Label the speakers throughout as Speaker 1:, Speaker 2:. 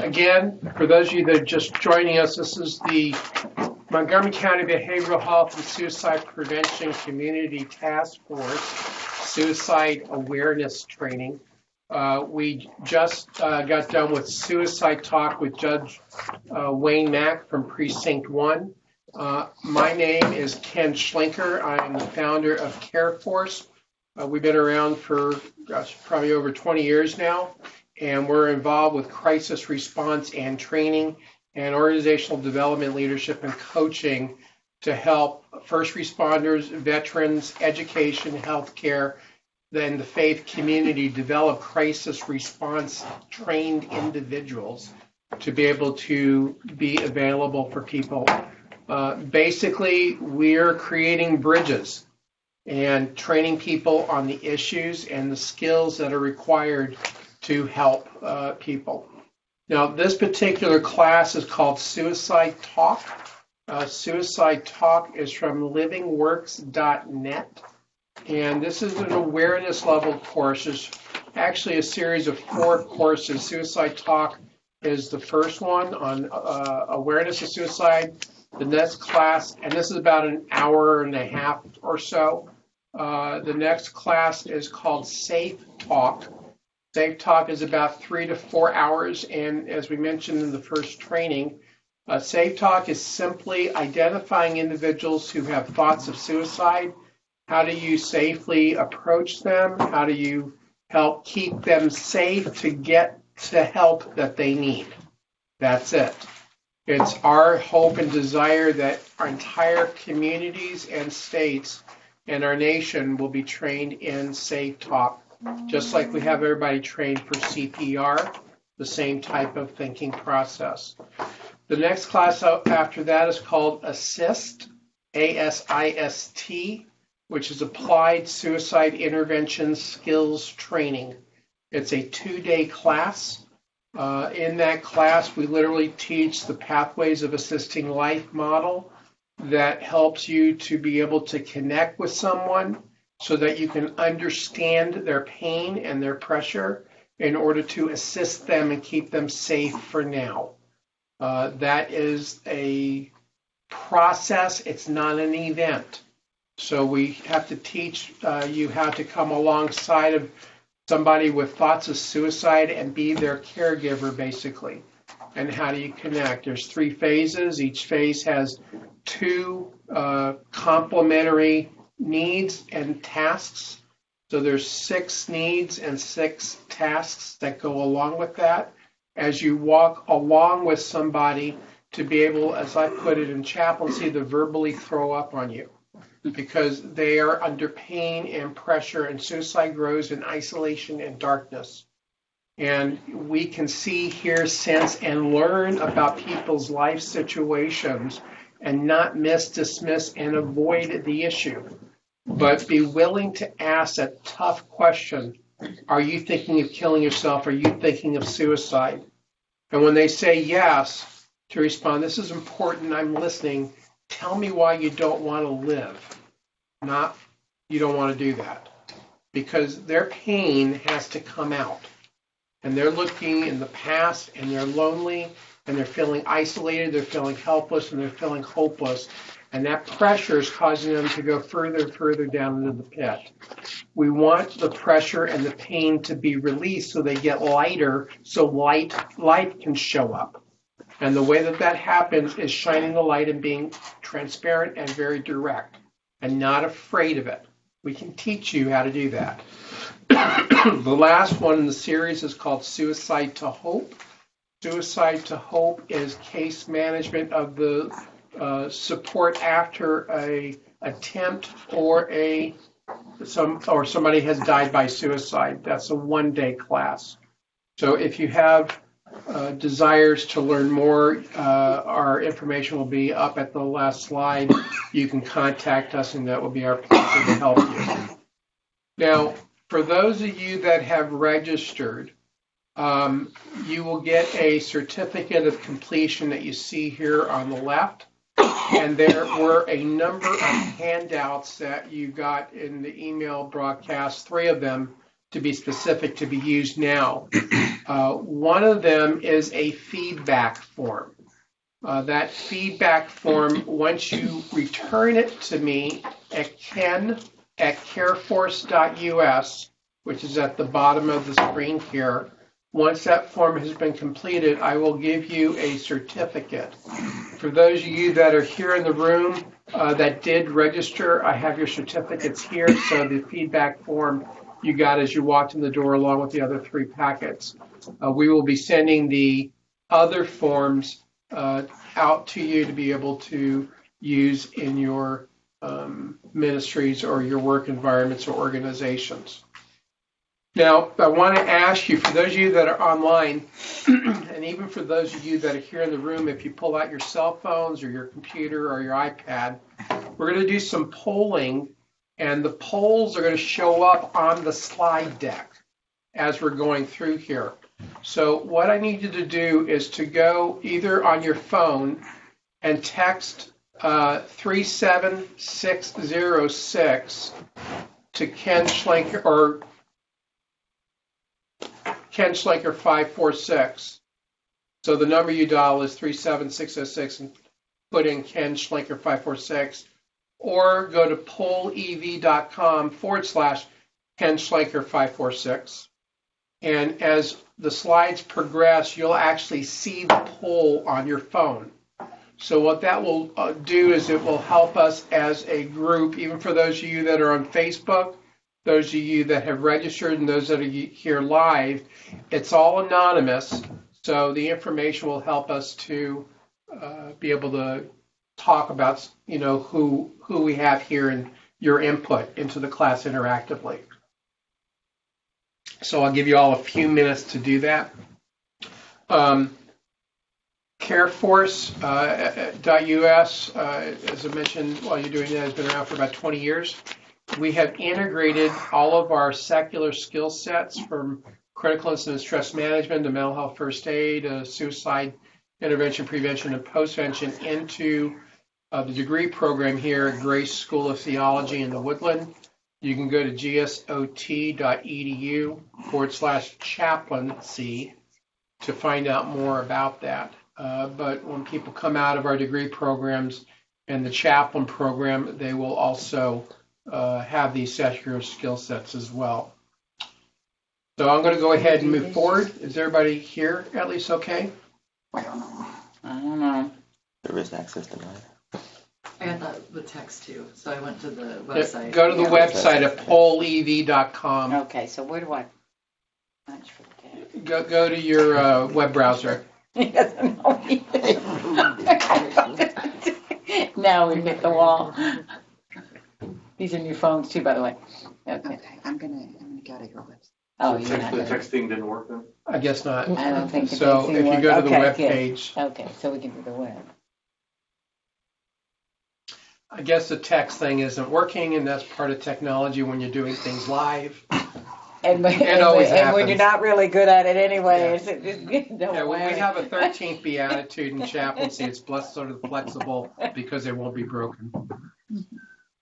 Speaker 1: Again, for those of you that are just joining us, this is the Montgomery County Behavioral Health and Suicide Prevention Community Task Force Suicide Awareness Training. We just got done with Suicide Talk with Judge Wayne Mack from Precinct 1. My name is Ken Schlenker. I'm the founder of CareForce. We've been around for, probably over 20 years now, and we're involved with crisis response and training and organizational development, leadership, and coaching to help first responders, veterans, education, healthcare, then the faith community develop crisis response trained individuals to be able to be available for people. Basically, we're creating bridges and training people on the issues and the skills that are required to help people. Now, this particular class is called Suicide Talk. Suicide Talk is from livingworks.net, and this is an awareness level course. It's actually a series of 4 courses. Suicide Talk is the first one on awareness of suicide. The next class, and this is about an hour and a half or so. The next class is called Safe Talk. Safe Talk is about 3 to 4 hours, and as we mentioned in the first training, Safe Talk is simply identifying individuals who have thoughts of suicide. How do you safely approach them? How do you help keep them safe to get the help that they need? That's it. It's our hope and desire that our entire communities and states and our nation will be trained in Safe Talk, just like we have everybody trained for CPR, the same type of thinking process. The next class after that is called ASSIST, A-S-I-S-T, which is Applied Suicide Intervention Skills Training. It's a 2-day class. In that class, we literally teach the Pathways of Assisting Life model that helps you to be able to connect with someone so that you can understand their pain and their pressure in order to assist them and keep them safe for now. That is a process. It's not an event. So we have to teach you how to come alongside of somebody with thoughts of suicide and be their caregiver, basically. And how do you connect? There's 3 phases. Each phase has 2 complementary needs and tasks. So there's 6 needs and 6 tasks that go along with that. As you walk along with somebody to be able, as I put it in chaplaincy, to verbally throw up on you, because they are under pain and pressure, and suicide grows in isolation and darkness. And we can see, hear, sense, and learn about people's life situations and not dismiss, and avoid the issue, but be willing to ask that tough question. Are you thinking of killing yourself? Are you thinking of suicide? And when they say yes, to respond, this is important, I'm listening. Tell me why you don't want to live. Not you don't want to do that. Because their pain has to come out. And they're looking in the past, and they're lonely, and they're feeling isolated, they're feeling helpless, and they're feeling hopeless. And that pressure is causing them to go further and further down into the pit. We want the pressure and the pain to be released so they get lighter, so light can show up. And the way that happens is shining the light and being transparent and very direct and not afraid of it. We can teach you how to do that. The last one in the series is called Suicide to Hope. Suicide to Hope is case management of the support after a attempt or somebody has died by suicide. That's a 1-day class. So if you have desires to learn more, our information will be up at the last slide. You can contact us, and that will be our pleasure to help you. Now, for those of you that have registered, you will get a certificate of completion that you see here on the left. And there were a number of handouts that you got in the email broadcast, 3 of them to be specific, to be used now. One of them is a feedback form. That feedback form, once you return it to me at ken@careforce.us, which is at the bottom of the screen here, once that form has been completed, I will give you a certificate. For those of you that are here in the room that did register, I have your certificates here. So the feedback form you got as you walked in the door along with the other 3 packets. We will be sending the other forms out to you to be able to use in your ministries or your work environments or organizations. Now, I want to ask you, for those of you that are online, and even for those of you that are here in the room, if you pull out your cell phones or your computer or your iPad, we're going to do some polling, and the polls are going to show up on the slide deck as we're going through here. So what I need you to do is to go either on your phone and text 37606 to Ken Schlenker, or Ken Schlenker 546. So the number you dial is 37606 and put in Ken Schlenker 546, or go to pollev.com/Ken Schlenker 546. And as the slides progress, you'll actually see the poll on your phone. So what that will do is it will help us as a group, even for those of you that are on Facebook, those of you that have registered, and those that are here live. It's all anonymous, so the information will help us to be able to talk about, who we have here and your input into the class interactively. So I'll give you all a few minutes to do that. Careforce.us, as I mentioned while you're doing that, has been around for about 20 years. We have integrated all of our secular skill sets, from critical incident stress management to mental health first aid, suicide intervention, prevention, and postvention, into the degree program here at Grace School of Theology in the Woodland. You can go to gsot.edu/chaplaincy to find out more about that. But when people come out of our degree programs and the chaplain program, they will also have these secular skill sets as well. So I'm going to go ahead and move forward. Is everybody here at least okay?
Speaker 2: I don't know.
Speaker 3: There is access to that.
Speaker 4: I got the text too, so I went to the website.
Speaker 1: Go to the website at pollev.com.
Speaker 2: Okay, so where do I punch for the cat?
Speaker 1: Go to your web browser.
Speaker 2: He doesn't know either. Now we hit the wall. These are new phones too, by the way. Okay.
Speaker 4: I'm gonna go to your website.
Speaker 2: Oh,
Speaker 5: The
Speaker 2: you're not.
Speaker 5: texting didn't work then?
Speaker 1: I guess not.
Speaker 2: I don't think the
Speaker 1: So
Speaker 2: texting
Speaker 1: if you
Speaker 2: works.
Speaker 1: go to the
Speaker 2: Okay,
Speaker 1: web
Speaker 2: good.
Speaker 1: page,
Speaker 2: Okay, so we can do the web.
Speaker 1: I guess the text thing isn't working, and that's part of technology when you're doing things live.
Speaker 2: And when
Speaker 1: happens.
Speaker 2: you're not really good at it anyway,
Speaker 1: Yeah.
Speaker 2: don't
Speaker 1: Yeah, when we
Speaker 2: worry.
Speaker 1: have a 13th beatitude in chaplaincy, it's blessed are the flexible because they won't be broken.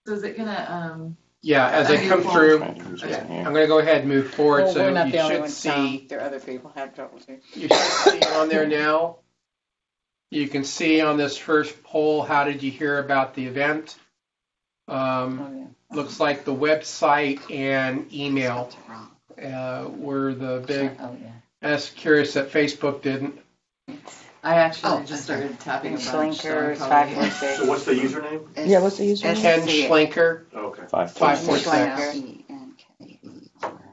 Speaker 4: So is it gonna,
Speaker 1: Yeah, as I come through, I'm
Speaker 3: Yeah.
Speaker 1: going to go ahead and move forward.
Speaker 2: Well,
Speaker 1: So
Speaker 2: we're not
Speaker 1: you
Speaker 2: the only
Speaker 1: should
Speaker 2: ones,
Speaker 1: see,
Speaker 2: Tom. There are other people who have trouble too.
Speaker 1: you should see on there now. You can see on this first poll, how did you hear about the event?
Speaker 2: Oh, yeah.
Speaker 1: Looks like the website and email were the big.
Speaker 2: Oh, yeah.
Speaker 1: I was curious that Facebook didn't.
Speaker 4: I actually just started tapping a bunch.
Speaker 2: Schlenker,
Speaker 4: so I probably-
Speaker 2: 546.
Speaker 5: So what's the username?
Speaker 3: Yeah, what's the username?
Speaker 1: Ken Schlenker,
Speaker 5: Oh, okay.
Speaker 1: 546,
Speaker 4: Schlenker.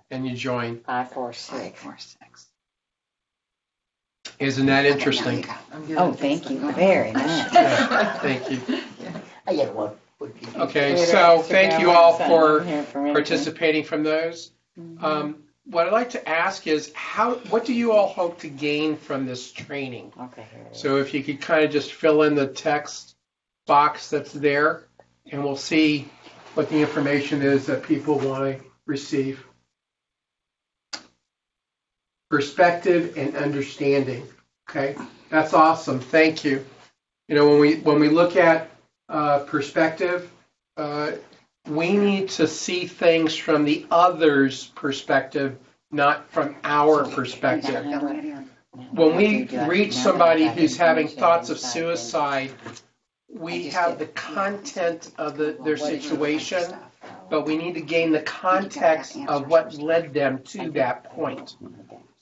Speaker 1: and you join.
Speaker 2: 546.
Speaker 1: Isn't that interesting?
Speaker 4: I'm good
Speaker 2: Oh,
Speaker 4: at
Speaker 2: thank
Speaker 4: this
Speaker 2: you.
Speaker 4: stuff.
Speaker 2: Very nice.
Speaker 1: Yeah, thank you.
Speaker 3: I get one.
Speaker 1: Okay,
Speaker 2: Twitter,
Speaker 1: so thank
Speaker 2: Instagram,
Speaker 1: you all
Speaker 2: website,
Speaker 1: for
Speaker 2: here information.
Speaker 1: participating from those. What I'd like to ask is, what do you all hope to gain from this training?
Speaker 2: Okay, here it is.
Speaker 1: So if you could kind of just fill in the text box that's there, and we'll see what the information is that people want to receive. Perspective and understanding. Okay, that's awesome. Thank you. When we look at perspective, we need to see things from the other's perspective, not from our perspective. When we reach somebody who's having thoughts of suicide, we have the content of their situation, but we need to gain the context of what led them to that point.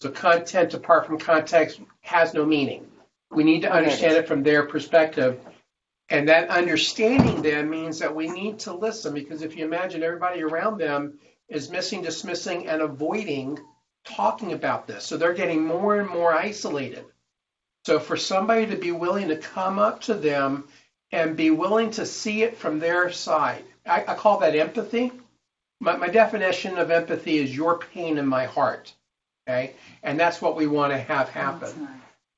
Speaker 1: So content apart from context has no meaning. We need to understand it from their perspective. And that understanding then means that we need to listen, because if you imagine everybody around them is missing, dismissing, and avoiding talking about this. So they're getting more and more isolated. So for somebody to be willing to come up to them and be willing to see it from their side, I call that empathy. My definition of empathy is your pain in my heart. Okay? And that's what we want to have happen.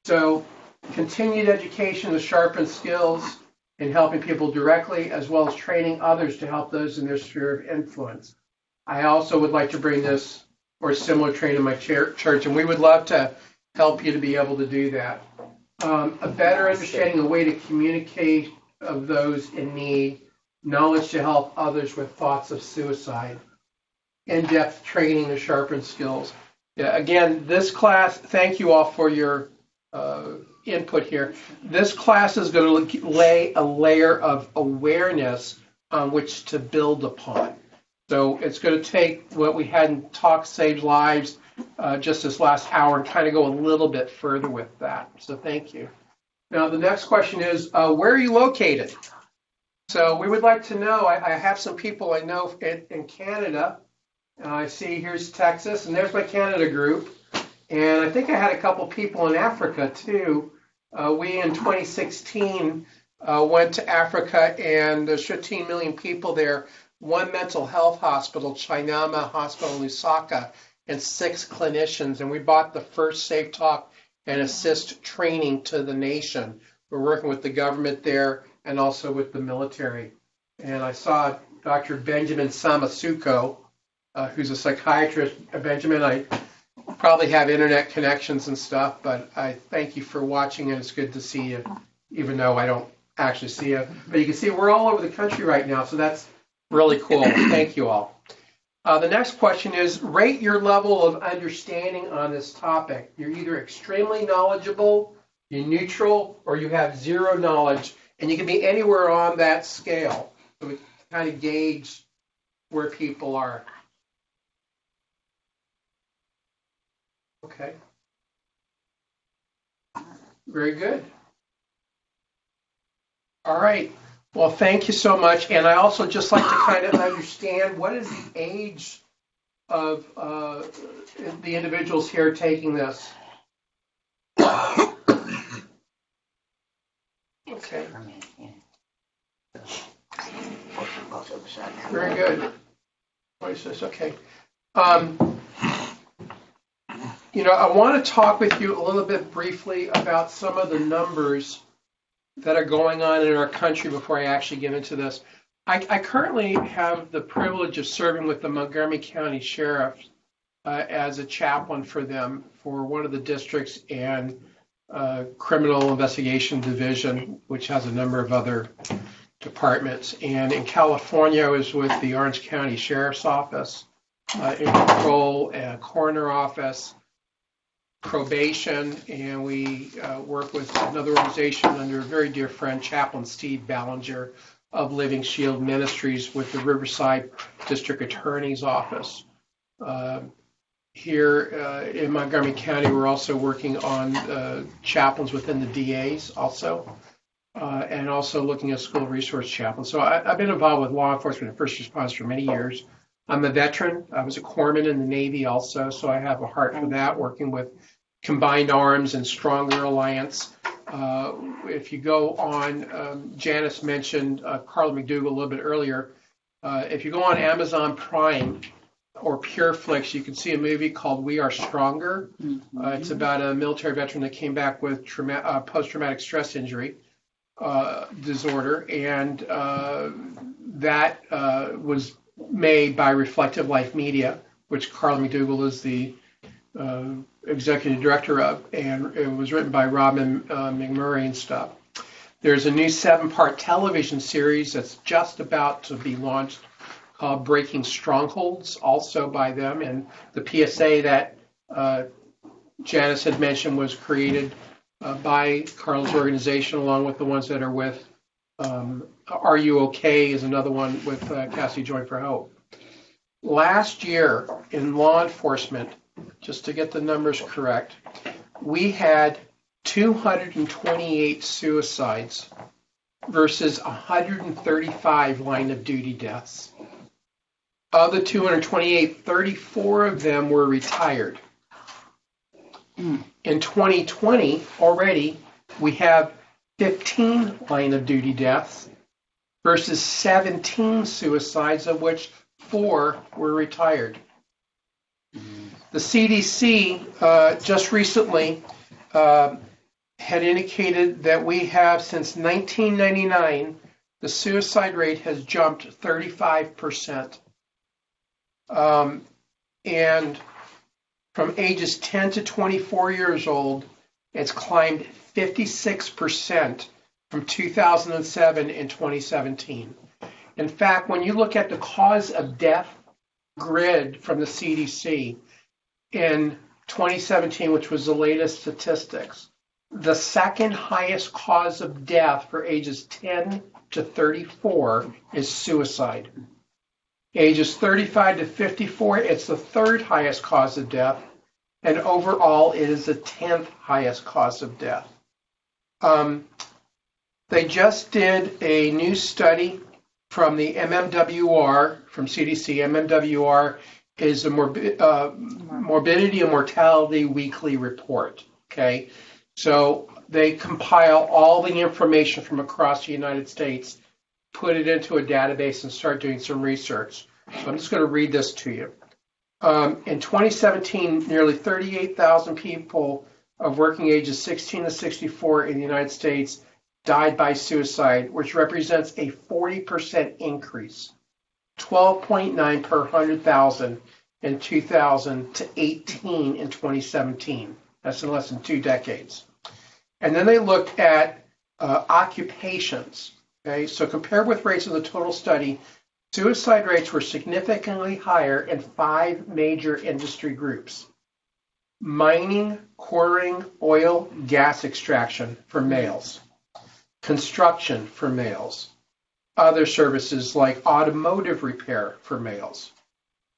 Speaker 1: So continued education to sharpen skills in helping people directly, as well as training others to help those in their sphere of influence. I also would like to bring this or similar training in my church, and we would love to help you to be able to do that. A better understanding, a way to communicate of those in need, knowledge to help others with thoughts of suicide, in-depth training to sharpen skills. Yeah, again, this class, thank you all for your input here. This class is going to lay a layer of awareness on which to build upon. So it's going to take what we had in Talk Saves Lives just this last hour and kind of go a little bit further with that. So thank you. Now the next question is, where are you located? So we would like to know. I have some people I know in Canada. I see here's Texas, and there's my Canada group. And I think I had a couple people in Africa, too. We, in 2016, went to Africa, and there's 15 million people there. One mental health hospital, Chainama Hospital in Lusaka, and 6 clinicians. And we bought the first Safe Talk and Assist training to the nation. We're working with the government there and also with the military. And I saw Dr. Benjamin Samasuko, who's a psychiatrist. Benjamin, I probably have internet connections and stuff, but I thank you for watching, and it's good to see you, even though I don't actually see you. But you can see we're all over the country right now, so that's really cool. Thank you all. The next question is, rate your level of understanding on this topic. You're either extremely knowledgeable, you're neutral, or you have zero knowledge, and you can be anywhere on that scale. So we can kind of gauge where people are. Okay. Very good. All right. Well, thank you so much. And I also just like to kind of understand what is the age of the individuals here taking this. Okay. Very good. Okay. I want to talk with you a little bit briefly about some of the numbers that are going on in our country before I actually get into this. I currently have the privilege of serving with the Montgomery County Sheriff as a chaplain for them for one of the districts and Criminal Investigation Division, which has a number of other departments. And in California, I was with the Orange County Sheriff's Office, in control, coroner office, probation, and we work with another organization under a very dear friend, Chaplain Steve Ballinger of Living Shield Ministries with the Riverside District Attorney's Office. Here in Montgomery County, we're also working on chaplains within the DAs also, and also looking at school resource chaplains. So I've been involved with law enforcement and first response for many years. I'm a veteran. I was a corpsman in the Navy also, so I have a heart for that, working with Combined Arms and Stronger Alliance. If you go on, Janice mentioned Carla McDougall a little bit earlier. If you go on Amazon Prime or PureFlix, you can see a movie called We Are Stronger. It's about a military veteran that came back with post-traumatic stress injury disorder, and that was made by Reflective Life Media, which Carla McDougall is the executive director of, and it was written by Robin McMurray and stuff. There's a new 7-part television series that's just about to be launched called Breaking Strongholds, also by them. And the PSA that Janice had mentioned was created by Carl's organization, along with the ones that are with Are You OK is another one with Cassie Join for Hope. Last year in law enforcement, just to get the numbers correct, we had 228 suicides versus 135 line of duty deaths. Of the 228, 34 of them were retired. In 2020, already, we have 15 line of duty deaths versus 17 suicides, of which 4 were retired. The CDC just recently had indicated that we have, since 1999, the suicide rate has jumped 35%. And from ages 10 to 24 years old, it's climbed 56% from 2007 and 2017. In fact, when you look at the cause of death grid from the CDC in 2017, which was the latest statistics, the second highest cause of death for ages 10 to 34 is suicide. Ages 35 to 54, it's the third highest cause of death, and overall it is the 10th highest cause of death. They just did a new study from the MMWR, from CDC. MMWR is a morbidity and mortality weekly report, okay? So they compile all the information from across the United States, put it into a database, and start doing some research. So I'm just going to read this to you. In 2017, nearly 38,000 people of working ages 16 to 64 in the United States died by suicide, which represents a 40% increase, 12.9 per 100,000 in 2000 to 18 in 2017. That's in less than 2 decades. And then they looked at occupations. Okay, so compared with rates of the total study, suicide rates were significantly higher in 5 major industry groups: mining, quarrying, oil, gas extraction for males, construction for males, other services like automotive repair for males,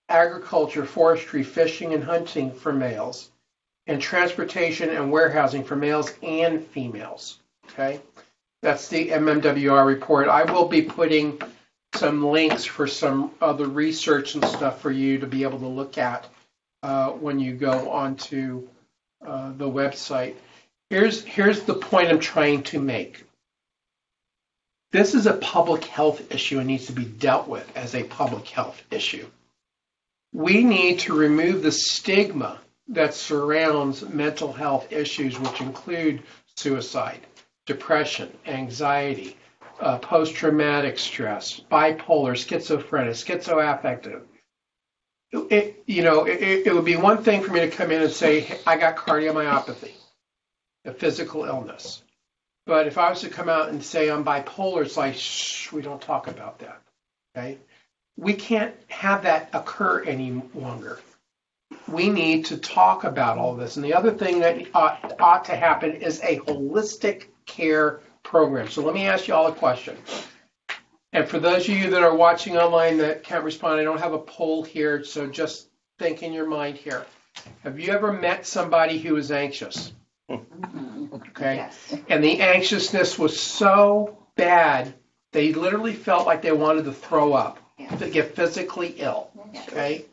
Speaker 1: agriculture, forestry, fishing, and hunting for males, and transportation and warehousing for males and females. Okay, that's the MMWR report. I will be putting some links for some other research and stuff for you to be able to look at when you go onto the website. Here's the point I'm trying to make. This is a public health issue and needs to be dealt with as a public health issue. We need to remove the stigma that surrounds mental health issues, which include suicide, depression, anxiety, post-traumatic stress, bipolar, schizophrenic, schizoaffective. It would be one thing for me to come in and say, hey, I got cardiomyopathy, a physical illness. But if I was to come out and say I'm bipolar, it's like, shh, we don't talk about that. Okay? We can't have that occur any longer. We need to talk about all this. And the other thing that ought to happen is a holistic care program. So let me ask you all a question. And for those of you that are watching online that can't respond, I don't have a poll here, so just think in your mind here. Have you ever met somebody who was anxious? Okay.
Speaker 2: Yes.
Speaker 1: And the anxiousness was so bad, they literally felt like they wanted to throw up, to get physically ill. Okay.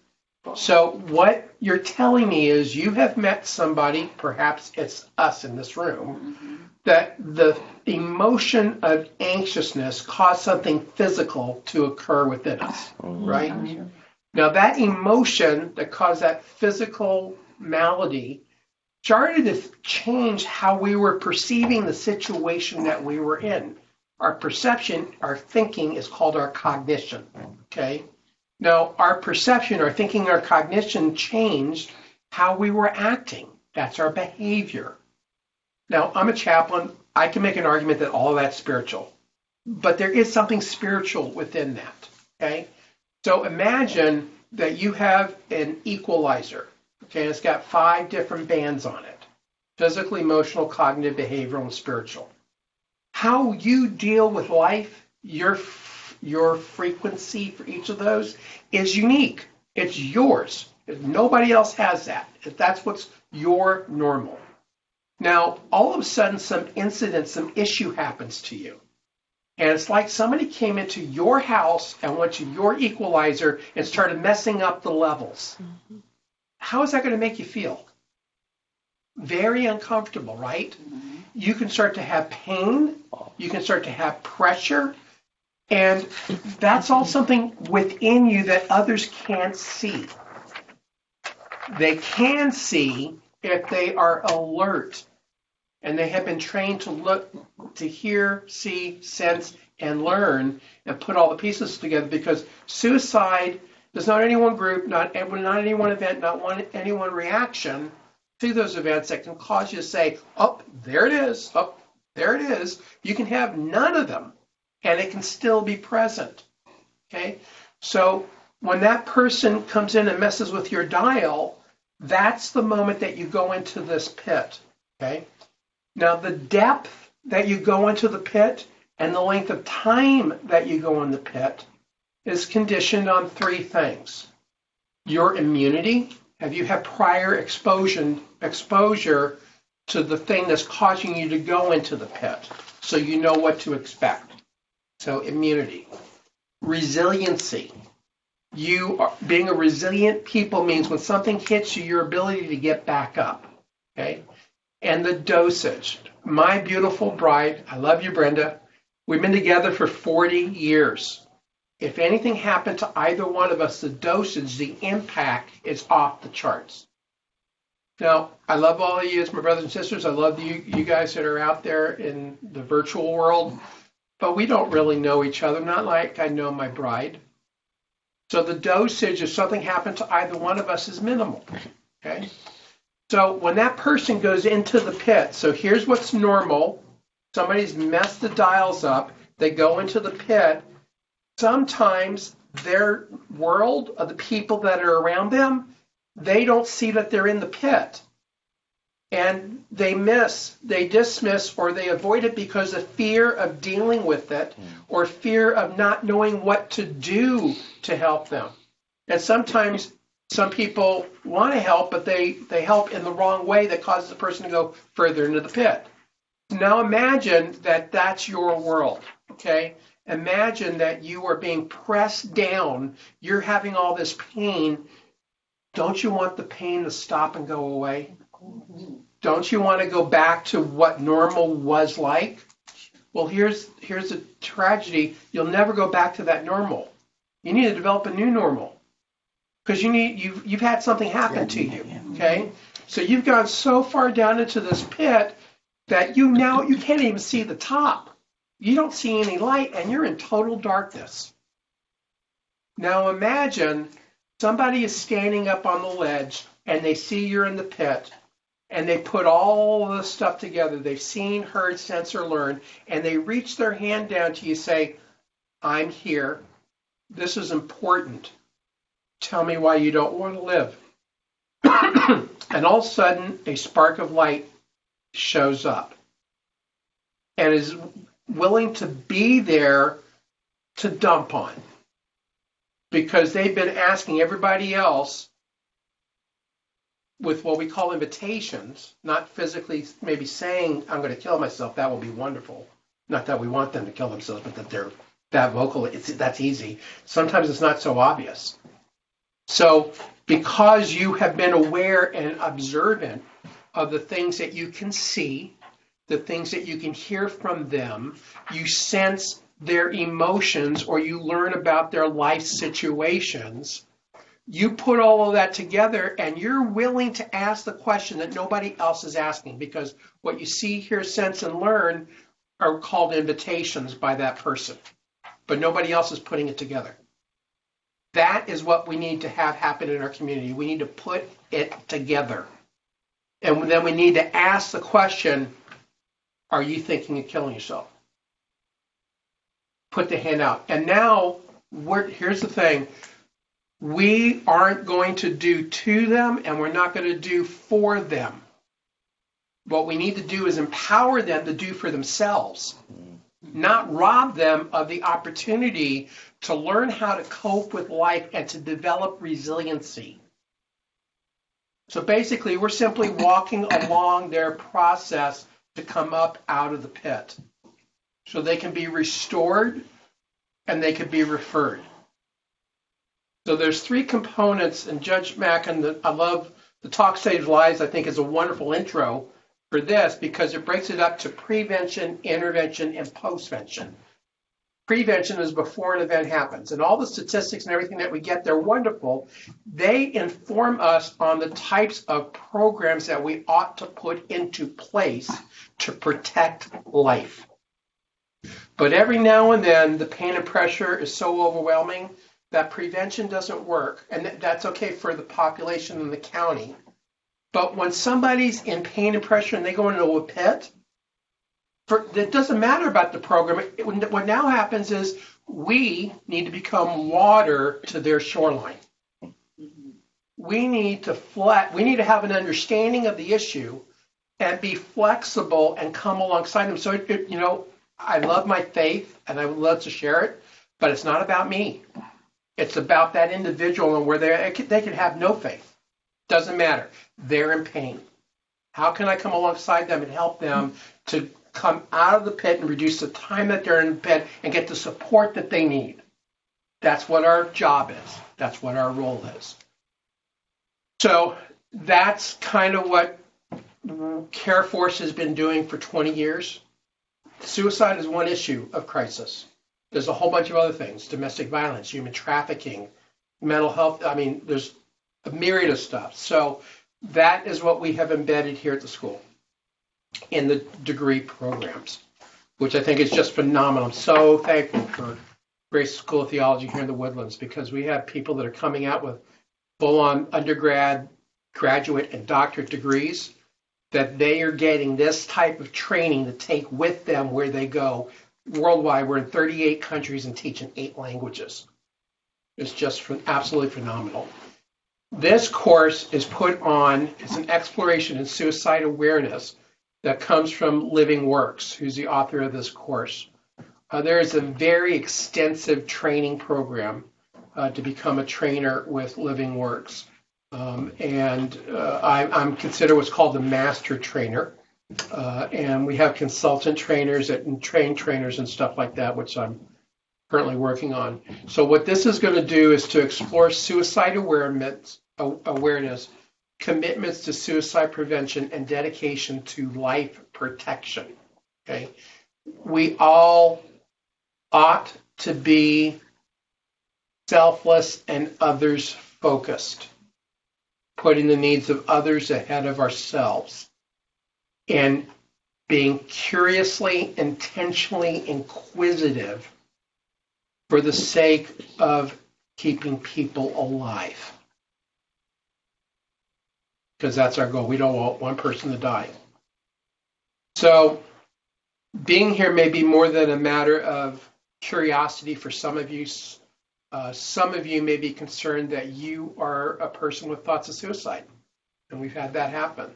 Speaker 1: So what you're telling me is you have met somebody, perhaps it's us in this room, that the emotion of anxiousness caused something physical to occur within us, right? Now that emotion that caused that physical malady started to change how we were perceiving the situation that we were in. Our perception, our thinking is called our cognition, okay? Now, our perception, our thinking, our cognition changed how we were acting. That's our behavior. Now, I'm a chaplain. I can make an argument that all of that's spiritual. But there is something spiritual within that, okay? So imagine that you have an equalizer, okay, and it's got 5 different bands on it: physical, emotional, cognitive, behavioral, and spiritual. How you deal with life, your frequency for each of those is unique. It's yours. Nobody else has that. That's what's your normal. Now, all of a sudden, some incident, some issue happens to you. And it's like somebody came into your house and went to your equalizer and started messing up the levels. How is that going to make you feel? Very uncomfortable, right? You can start to have pain. You can start to have pressure. And that's all something within you that others can't see. They can see if they are alert and they have been trained to look, to hear, see, sense, and learn, and put all the pieces together, because suicide is not any one group, not any one event, any one reaction to those events that can cause you to say, oh, there it is, oh, there it is. You can have none of them, and it can still be present, okay? So when that person comes in and messes with your dial, that's the moment that you go into this pit, okay? Now, the depth that you go into the pit and the length of time that you go in the pit is conditioned on 3 things. Your immunity. Have you had prior exposure to the thing that's causing you to go into the pit, so you know what to expect? So immunity. Resiliency. Being a resilient people means when something hits you, your ability to get back up, okay? And the dosage. My beautiful bride, I love you, Brenda. We've been together for 40 years. If anything happened to either one of us, the dosage, the impact is off the charts. Now, I love all of you as my brothers and sisters. I love you guys that are out there in the virtual world, but we don't really know each other, not like I know my bride. So the dosage, if something happened to either one of us, is minimal, okay? So when that person goes into the pit, so here's what's normal. Somebody's messed the dials up. They go into the pit. Sometimes their world, of the people that are around them, they don't see that they're in the pit. And they dismiss, or they avoid it because of fear of dealing with it, or fear of not knowing what to do to help them. And sometimes some people want to help, but they help in the wrong way that causes the person to go further into the pit. Now imagine that that's your world, okay? Imagine that you are being pressed down. You're having all this pain. Don't you want the pain to stop and go away? Don't you want to go back to what normal was like? Well, here's the tragedy. You'll never go back to that normal. You need to develop a new normal. Because you've had something happen to you, okay? So you've gone so far down into this pit that you can't even see the top. You don't see any light, and you're in total darkness. Now imagine somebody is standing up on the ledge, and they see you're in the pit, and they put all the stuff together. They've seen, heard, sensed, or learned, and they reach their hand down to you, say, I'm here. This is important. Tell me why you don't want to live. And all of a sudden, a spark of light shows up and is willing to be there to dump on, because they've been asking everybody else with what we call invitations, not physically maybe saying, I'm going to kill myself. That will be wonderful. Not that we want them to kill themselves, but that they're that vocal. That's easy. Sometimes it's not so obvious. So because you have been aware and observant of the things that you can see, the things that you can hear from them, you sense their emotions, or you learn about their life situations, you put all of that together, and you're willing to ask the question that nobody else is asking, because what you see, hear, sense, and learn are called invitations by that person, but nobody else is putting it together. That is what we need to have happen in our community. We need to put it together. And then we need to ask the question, are you thinking of killing yourself? Put the hand out. And now, here's the thing. We aren't going to do to them, and we're not going to do for them. What we need to do is empower them to do for themselves, not rob them of the opportunity to learn how to cope with life and to develop resiliency. So basically, we're simply walking along their process to come up out of the pit. So they can be restored and they can be referred. So there's three components, and Judge Mackin, I love the Talk Saves Lives, I think is a wonderful intro for this because it breaks it up to prevention, intervention, and postvention. Prevention is before an event happens, and all the statistics and everything that we get, they're wonderful. They inform us on the types of programs that we ought to put into place to protect life. But every now and then, the pain and pressure is so overwhelming that prevention doesn't work, and that's okay for the population in the county. But when somebody's in pain and pressure and they go into a pit, it doesn't matter about the program. What now happens is we need to become water to their shoreline. We need to have an understanding of the issue and be flexible and come alongside them. So, I love my faith and I would love to share it, but it's not about me. It's about that individual and where they can have no faith. Doesn't matter. They're in pain. How can I come alongside them and help them to come out of the pit and reduce the time that they're in the pit and get the support that they need? That's what our job is. That's what our role is. So that's kind of what CareForce has been doing for 20 years. Suicide is one issue of crisis. There's a whole bunch of other things: domestic violence, human trafficking, mental health. I mean, there's a myriad of stuff. So that is what we have embedded here at the school in the degree programs, which I think is just phenomenal. I'm so thankful for Grace School of Theology here in the Woodlands because we have people that are coming out with full-on undergrad, graduate, and doctorate degrees that they are getting this type of training to take with them where they go. Worldwide, we're in 38 countries and teach in 8 languages. It's just absolutely phenomenal. This course is put on, it's an exploration in suicide awareness that comes from Living Works, who's the author of this course. There is a very extensive training program to become a trainer with Living Works. I'm considered what's called the master trainer. And we have consultant trainers and train trainers and stuff like that, which I'm currently working on. So what this is going to do is to explore suicide awareness, commitments to suicide prevention, and dedication to life protection. Okay, we all ought to be selfless and others focused, putting the needs of others ahead of ourselves, and being curiously, intentionally inquisitive for the sake of keeping people alive. Because that's our goal. We don't want one person to die. So being here may be more than a matter of curiosity for some of you. Some of you may be concerned that you are a person with thoughts of suicide, and we've had that happen.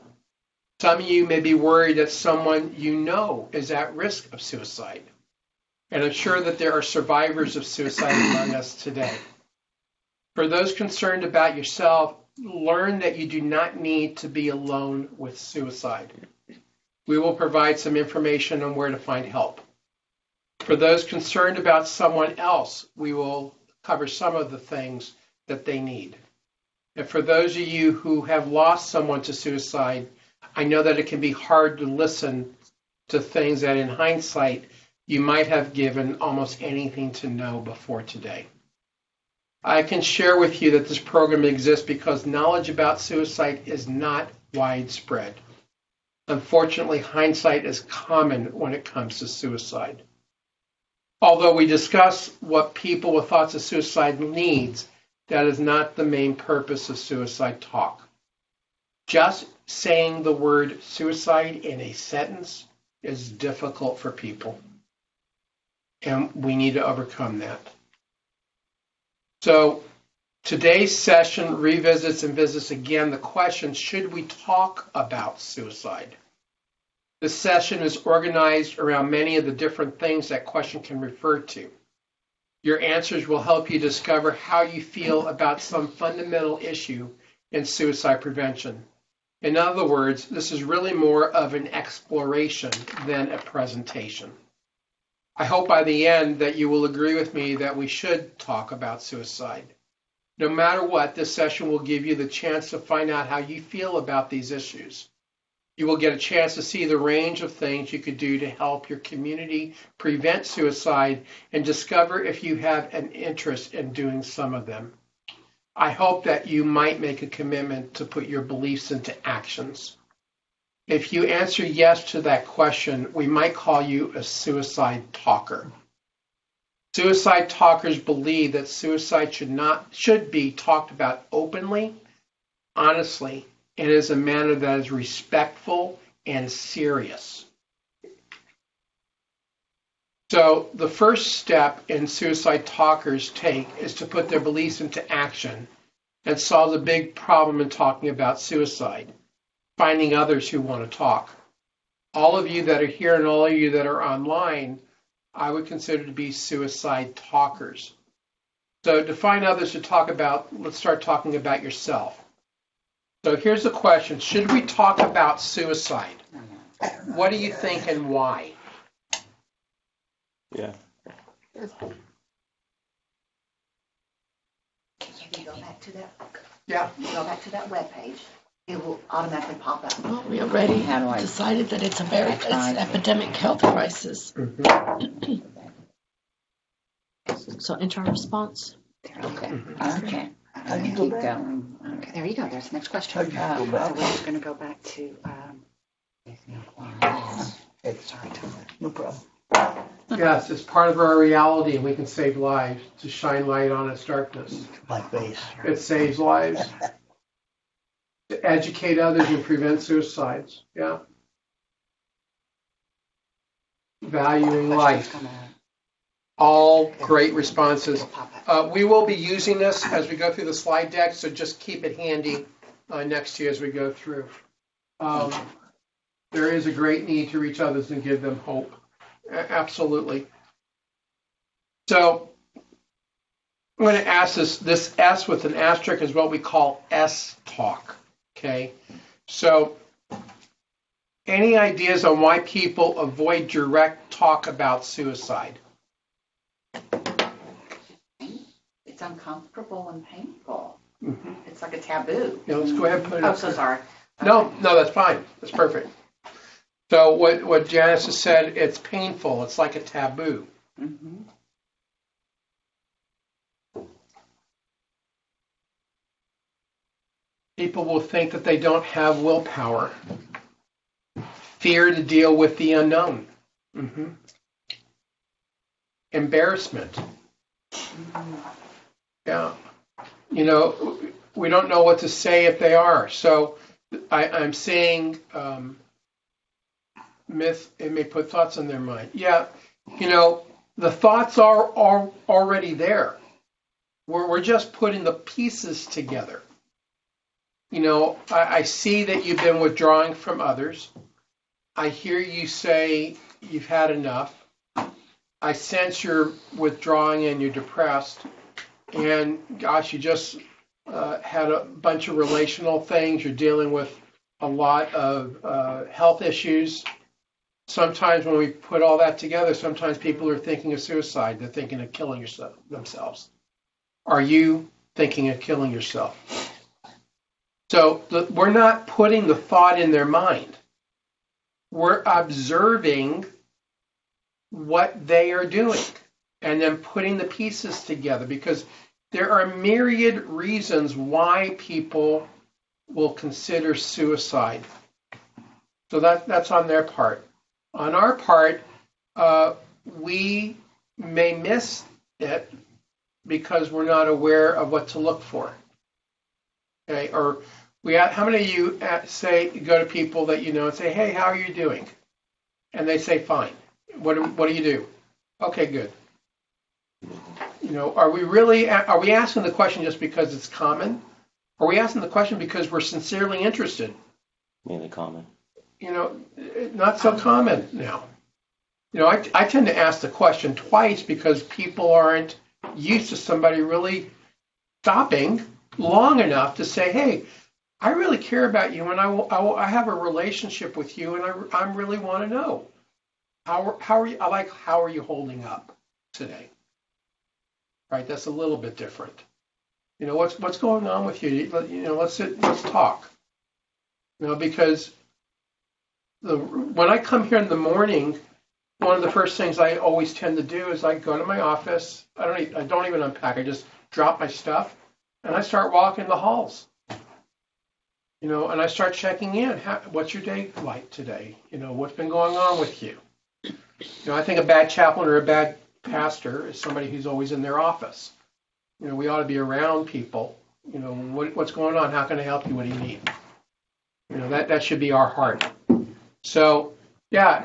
Speaker 1: Some of you may be worried that someone you know is at risk of suicide. And I'm sure that there are survivors of suicide among us today. For those concerned about yourself, learn that you do not need to be alone with suicide. We will provide some information on where to find help. For those concerned about someone else, we will cover some of the things that they need. And for those of you who have lost someone to suicide, I know that it can be hard to listen to things that in hindsight you might have given almost anything to know before today. I can share with you that this program exists because knowledge about suicide is not widespread. Unfortunately, hindsight is common when it comes to suicide. Although we discuss what people with thoughts of suicide needs, that is not the main purpose of suicide talk. Just saying the word suicide in a sentence is difficult for people, and we need to overcome that. So Today's session revisits and visits again the question, should we talk about suicide? This session is organized around many of the different things that question can refer to. Your answers will help you discover how you feel about some fundamental issue in suicide prevention. In other words, this is really more of an exploration than a presentation. I hope by the end that you will agree with me that we should talk about suicide. No matter what, this session will give you the chance to find out how you feel about these issues. You will get a chance to see the range of things you could do to help your community prevent suicide and discover if you have an interest in doing some of them. I hope that you might make a commitment to put your beliefs into actions. If you answer yes to that question, we might call you a suicide talker. Suicide talkers believe that suicide should be talked about openly, honestly, and in a manner that is respectful and serious. So the first step in suicide talkers take is to put their beliefs into action and solve the big problem in talking about suicide, finding others who want to talk. All of you that are here and all of you that are online, I would consider to be suicide talkers. So to find others to talk about, let's start talking about yourself. So here's the question, should we talk about suicide? What do you think and why?
Speaker 3: Yeah.
Speaker 6: If you go back to that,
Speaker 1: Yeah.
Speaker 6: go back to that webpage, it will automatically pop up.
Speaker 7: Well, we already
Speaker 2: How do I-
Speaker 7: decided that it's it's
Speaker 2: tried.
Speaker 7: an epidemic health crisis.
Speaker 1: Mhm.
Speaker 7: So enter our response.
Speaker 2: Okay, okay.
Speaker 6: How
Speaker 2: I'm
Speaker 6: do you
Speaker 2: gonna
Speaker 6: go
Speaker 2: keep
Speaker 6: back?
Speaker 2: going.
Speaker 6: Okay, there you go, there's the next question.
Speaker 3: How'd you go back?
Speaker 6: So we're just gonna go back to, sorry, Tom.
Speaker 3: No problem.
Speaker 1: Yes, it's part of our reality and we can save lives to shine light on its darkness.
Speaker 3: My face.
Speaker 1: It saves lives. To educate others and prevent suicides. Yeah. Valuing
Speaker 6: Question's
Speaker 1: life.
Speaker 6: gonna-
Speaker 1: All great responses.
Speaker 6: it'll pop up.
Speaker 1: We will be using this as we go through the slide deck, so just keep it handy next to you as we go through. There is a great need to reach others and give them hope. Absolutely. So I'm going to ask this S with an asterisk is what we call S talk. Okay. So any ideas on why people avoid direct talk about suicide?
Speaker 6: It's uncomfortable and painful.
Speaker 1: Mhm.
Speaker 6: It's like a taboo.
Speaker 1: Yeah, let's go ahead and put it
Speaker 6: Oh,
Speaker 1: up
Speaker 6: so
Speaker 1: there.
Speaker 6: sorry.
Speaker 1: No, that's fine. That's perfect. So what Janice has said, it's painful. It's like a taboo.
Speaker 2: Mhm.
Speaker 1: People will think that they don't have willpower. Fear to deal with the unknown. Mhm. Embarrassment. Yeah. You know, we don't know what to say if they are. So I'm saying it may put thoughts in their mind. Yeah, you know, the thoughts are already there. We're just putting the pieces together. You know, I see that you've been withdrawing from others. I hear you say you've had enough. I sense you're withdrawing and you're depressed. And gosh, you just had a bunch of relational things. You're dealing with a lot of health issues. Sometimes when we put all that together, sometimes people are thinking of suicide. They're thinking of killing themselves. Are you thinking of killing yourself? So we're not putting the thought in their mind. We're observing what they are doing and then putting the pieces together, because there are myriad reasons why people will consider suicide. So that's on their part. On our part, we may miss it because we're not aware of what to look for. Okay, or how many of you go to people that you know and say, "Hey, how are you doing?" And they say, "Fine." What do you do? Okay, good. are we asking the question just because it's common? Are we asking the question because we're sincerely interested?
Speaker 3: Mainly common.
Speaker 1: Not so common now. I tend to ask the question twice because people aren't used to somebody really stopping long enough to say, hey, I really care about you and I have a relationship with you and I really want to know. How are you? How are you holding up today? Right, that's a little bit different. What's going on with you? Let's talk. Because when I come here in the morning, one of the first things I always tend to do is I go to my office. I don't even unpack. I just drop my stuff and I start walking the halls. And I start checking in. What's your day like today? What's been going on with you? I think a bad chaplain or a bad pastor is somebody who's always in their office. We ought to be around people. What's going on? How can I help you? What do you need? That should be our heart. So, yeah,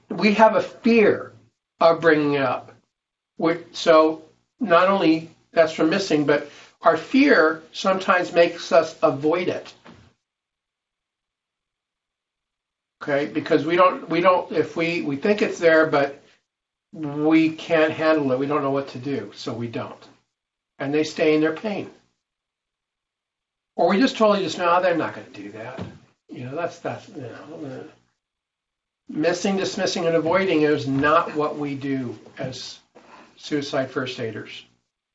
Speaker 1: we have a fear of bringing it up. So not only that's from missing, but our fear sometimes makes us avoid it. Okay, because we don't, if we think it's there, but we can't handle it, we don't know what to do, so we don't. And they stay in their pain. Or we just totally no, they're not going to do that. That's missing, dismissing, and avoiding is not what we do as suicide first aiders.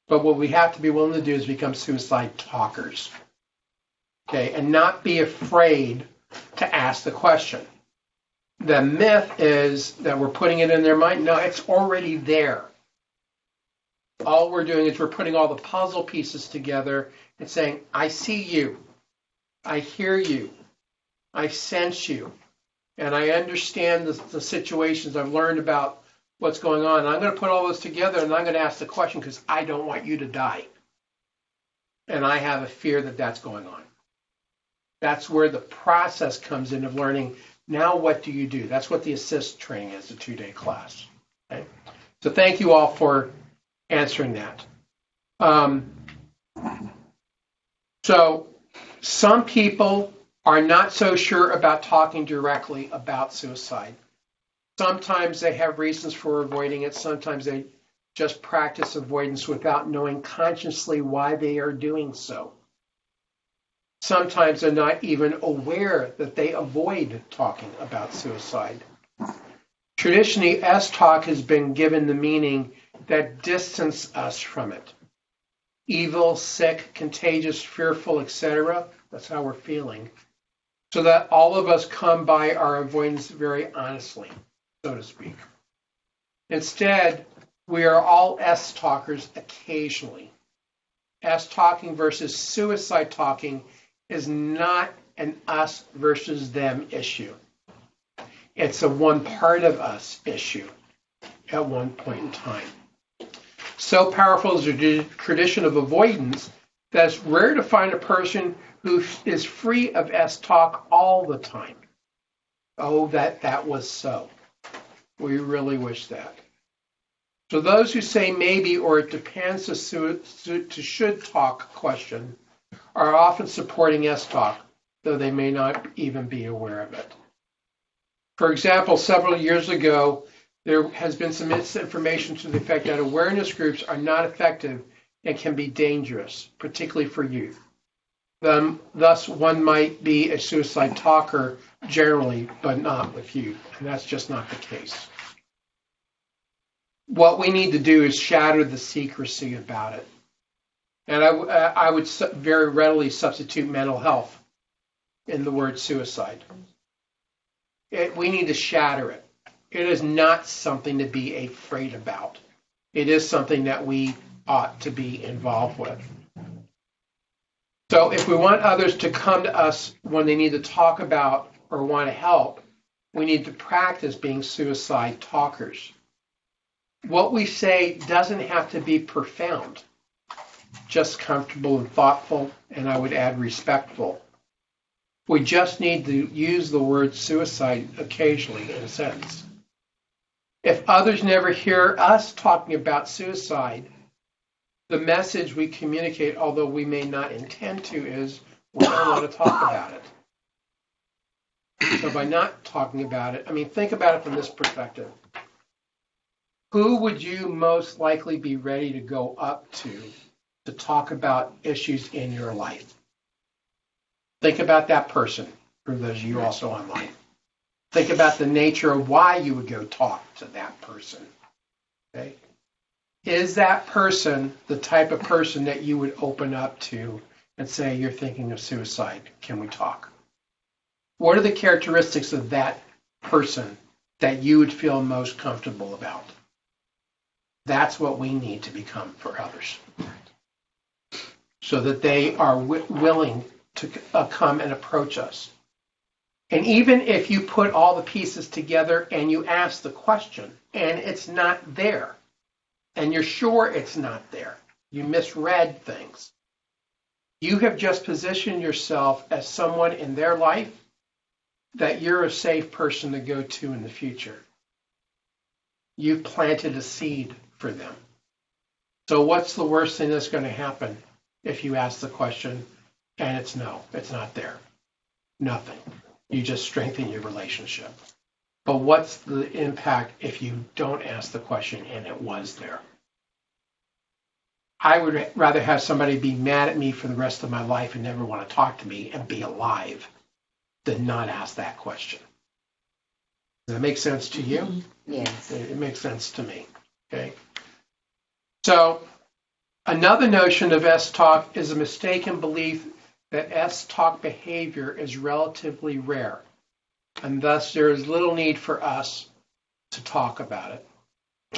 Speaker 1: But what we have to be willing to do is become suicide talkers. Okay, and not be afraid to ask the question. The myth is that we're putting it in their mind. No, it's already there. All we're doing is we're putting all the puzzle pieces together and saying, I see you, I hear you, I sense you, and I understand the situations. I've learned about what's going on. And I'm going to put all those together and I'm going to ask the question because I don't want you to die. And I have a fear that that's going on. That's where the process comes in of learning. Now what do you do? That's what the ASSIST training is, a 2-day class. Okay? So thank you all for answering that. So some people are not so sure about talking directly about suicide. Sometimes they have reasons for avoiding it. Sometimes they just practice avoidance without knowing consciously why they are doing so. Sometimes they're not even aware that they avoid talking about suicide. Traditionally, S-talk has been given the meaning that distance us from it. Evil, sick, contagious, fearful, etc. That's how we're feeling. So that all of us come by our avoidance very honestly, so to speak. Instead, we are all S-talkers occasionally. S-talking versus suicide talking is not an us versus them issue. It's a one part of us issue at one point in time. So powerful is the tradition of avoidance that it's rare to find a person who is free of S-talk all the time. Oh, that was so. We really wish that. So those who say maybe or it depends to should talk question are often supporting S-talk, though they may not even be aware of it. For example, several years ago, there has been some misinformation to the effect that awareness groups are not effective and can be dangerous, particularly for youth. Thus, one might be a suicide talker generally, but not with youth, and that's just not the case. What we need to do is shatter the secrecy about it. And I would very readily substitute mental health in the word suicide. We need to shatter it. It is not something to be afraid about. It is something that we ought to be involved with. So if we want others to come to us when they need to talk about or want to help, we need to practice being suicide talkers. What we say doesn't have to be profound, just comfortable and thoughtful, and I would add respectful. We just need to use the word suicide occasionally in a sentence. If others never hear us talking about suicide, the message we communicate, although we may not intend to, is we don't want to talk about it. So by not talking about it, I mean, think about it from this perspective. Who would you most likely be ready to go up to talk about issues in your life? Think about that person, for those of you also online. Think about the nature of why you would go talk to that person. Okay? Is that person the type of person that you would open up to and say, you're thinking of suicide? Can we talk? What are the characteristics of that person that you would feel most comfortable about? That's what we need to become for others, so that they are willing to come and approach us. And even if you put all the pieces together and you ask the question and it's not there, and you're sure it's not there, you misread things, you have just positioned yourself as someone in their life that you're a safe person to go to in the future. You've planted a seed for them. So what's the worst thing that's going to happen if you ask the question and it's no, it's not there? Nothing. You just strengthen your relationship. But what's the impact if you don't ask the question and it was there? I would rather have somebody be mad at me for the rest of my life and never want to talk to me and be alive than not ask that question. Does that make sense to you?
Speaker 3: Yes.
Speaker 1: It makes sense to me. Okay. So another notion of S-talk is a mistaken belief that S-talk behavior is relatively rare, and thus there is little need for us to talk about it.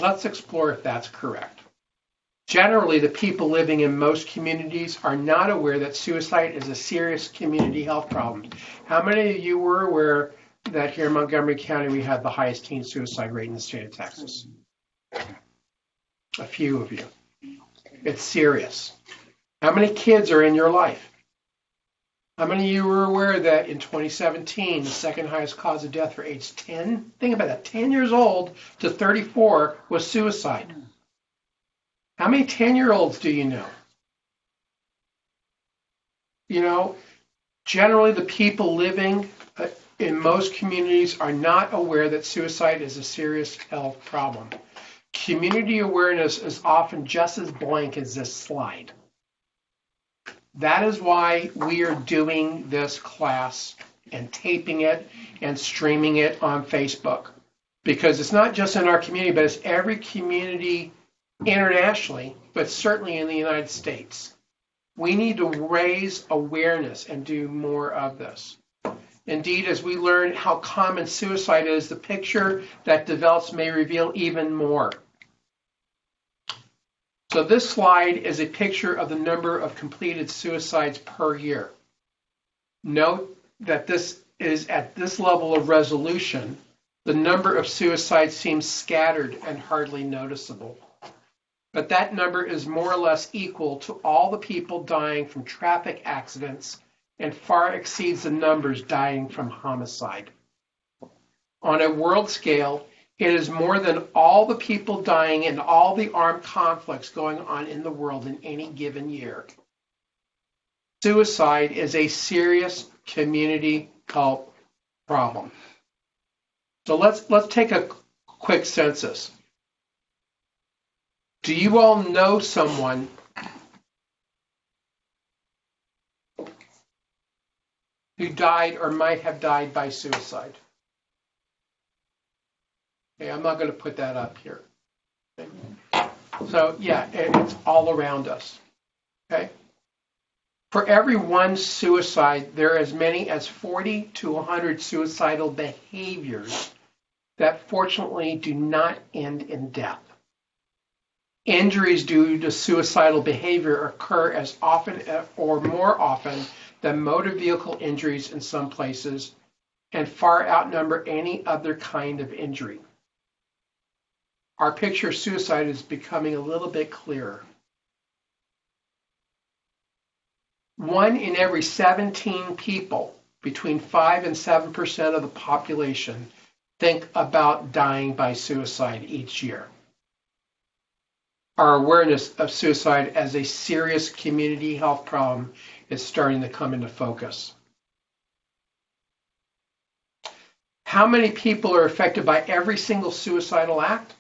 Speaker 1: Let's explore if that's correct. Generally, the people living in most communities are not aware that suicide is a serious community health problem. How many of you were aware that here in Montgomery County we had the highest teen suicide rate in the state of Texas? A few of you. It's serious. How many kids are in your life? How many of you were aware that in 2017, the second highest cause of death for age 10, think about that, 10 years old to 34 was suicide? How many 10-year-olds do you know? You know, generally the people living in most communities are not aware that suicide is a serious health problem. Community awareness is often just as blank as this slide. That is why we are doing this class and taping it and streaming it on Facebook. Because it's not just in our community, but it's every community internationally, but certainly in the United States. We need to raise awareness and do more of this. Indeed, as we learn how common suicide is, the picture that develops may reveal even more. So this slide is a picture of the number of completed suicides per year. Note that this is at this level of resolution, the number of suicides seems scattered and hardly noticeable. But that number is more or less equal to all the people dying from traffic accidents and far exceeds the numbers dying from homicide. On a world scale, it is more than all the people dying in all the armed conflicts going on in the world in any given year. Suicide is a serious community health problem. So let's take a quick census. Do you all know someone who died or might have died by suicide? Okay, I'm not going to put that up here. Okay. So yeah, it's all around us. Okay. For every one suicide, there are as many as 40 to 100 suicidal behaviors that fortunately do not end in death. Injuries due to suicidal behavior occur as often or more often than motor vehicle injuries in some places and far outnumber any other kind of injury. Our picture of suicide is becoming a little bit clearer. 1 in every 17 people, between 5 and 7% of the population, think about dying by suicide each year. our awareness of suicide as a serious community health problem is starting to come into focus. How many people are affected by every single suicidal act?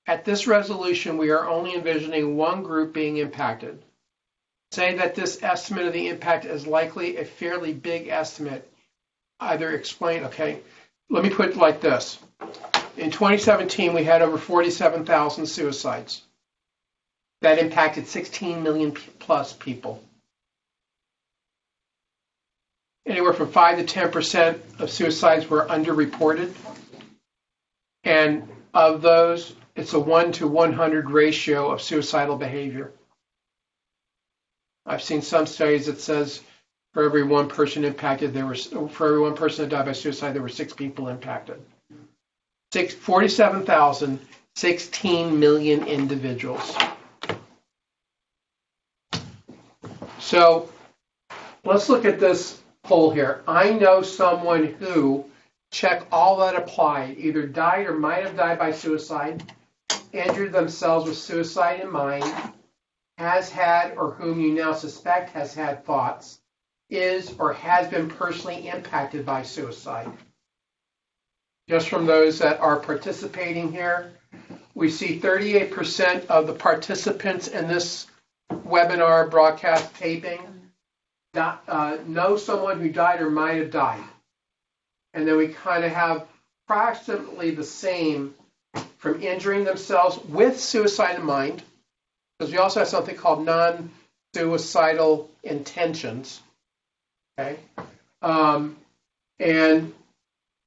Speaker 1: At this resolution, we are only envisioning one group being impacted. Saying that this estimate of the impact is likely a fairly big estimate, either explain, okay, let me put it like this. In 2017, we had over 47,000 suicides. That impacted 16 million plus people. Anywhere from 5 to 10% of suicides were underreported. And of those, it's a 1 to 100 ratio of suicidal behavior. I've seen some studies that says for every one person impacted, for every one person that died by suicide, there were 6 people impacted. 47,000, 16 million individuals. So let's look at this poll here. I know someone who, check all that applied, either died or might have died by suicide, injured themselves with suicide in mind, has had or whom you now suspect has had thoughts, is or has been personally impacted by suicide. Just from those that are participating here, we see 38% of the participants in this webinar broadcast taping know someone who died or might have died. And then we kind of have approximately the same from injuring themselves with suicide in mind, because we also have something called non-suicidal intentions, okay? And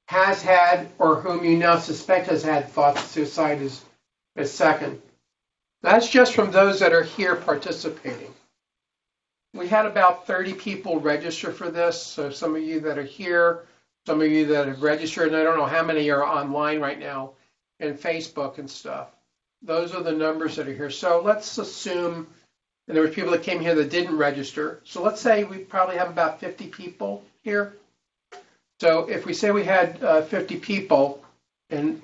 Speaker 1: has had or whom you now suspect has had thoughts of suicide is second. That's just from those that are here participating. We had about 30 people register for this, so some of you that are here, some of you that have registered, and I don't know how many are online right now, and Facebook and stuff. Those are the numbers that are here. So let's assume, and there were people that came here that didn't register, so let's say we probably have about 50 people here. So if we say we had 50 people, and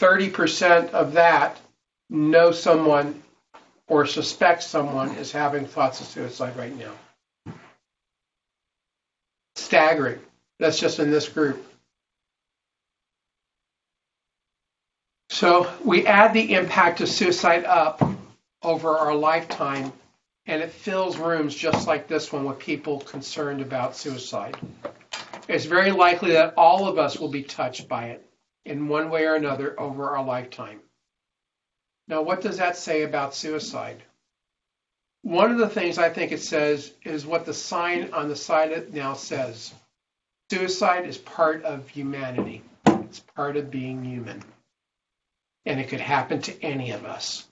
Speaker 1: 30% of that know someone or suspect someone is having thoughts of suicide right now. Staggering. That's just in this group. So we add the impact of suicide up over our lifetime, and it fills rooms just like this one with people concerned about suicide. It's very likely that all of us will be touched by it in one way or another over our lifetime. Now, what does that say about suicide? One of the things I think it says is what the sign on the side of it now says. Suicide is part of humanity. It's part of being human. And it could happen to any of us.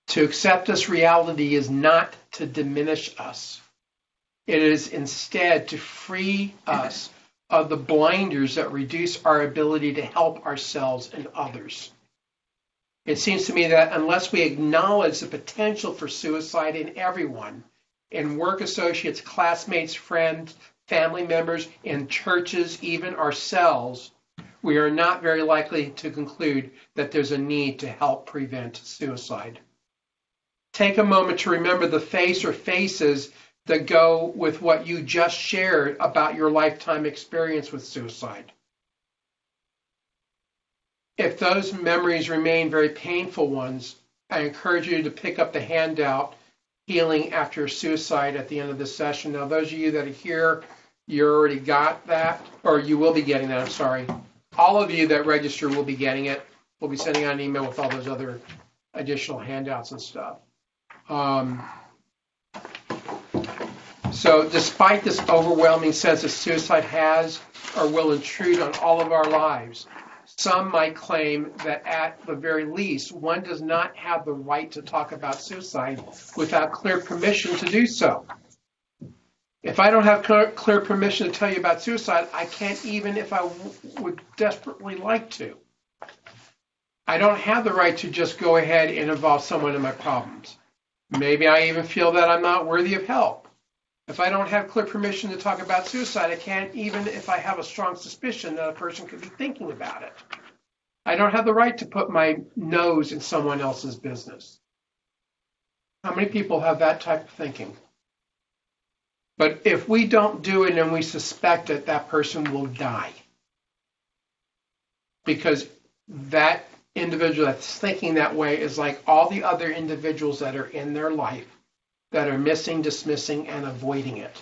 Speaker 1: To accept this reality is not to diminish us. It is instead to free us of the blinders that reduce our ability to help ourselves and others. It seems to me that unless we acknowledge the potential for suicide in everyone, in work associates, classmates, friends, family members, in churches, even ourselves, we are not very likely to conclude that there's a need to help prevent suicide. Take a moment to remember the face or faces that go with what you just shared about your lifetime experience with suicide. If those memories remain very painful ones, I encourage you to pick up the handout, Healing After Suicide, at the end of this session. Now, those of you that are here, you already got that, or you will be getting that, I'm sorry. All of you that register will be getting it. We'll be sending out an email with all those other additional handouts and stuff. So despite this overwhelming sense that suicide has or will intrude on all of our lives, some might claim that at the very least, one does not have the right to talk about suicide without clear permission to do so. If I don't have clear permission to tell you about suicide, I can't even if I would desperately like to. I don't have the right to just go ahead and involve someone in my problems. Maybe I even feel that I'm not worthy of help. If I don't have clear permission to talk about suicide, I can't even if I have a strong suspicion that a person could be thinking about it. I don't have the right to put my nose in someone else's business. How many people have that type of thinking? But if we don't do it and we suspect it, that person will die. Because that individual that's thinking that way is like all the other individuals that are in their life that are missing, dismissing, and avoiding it.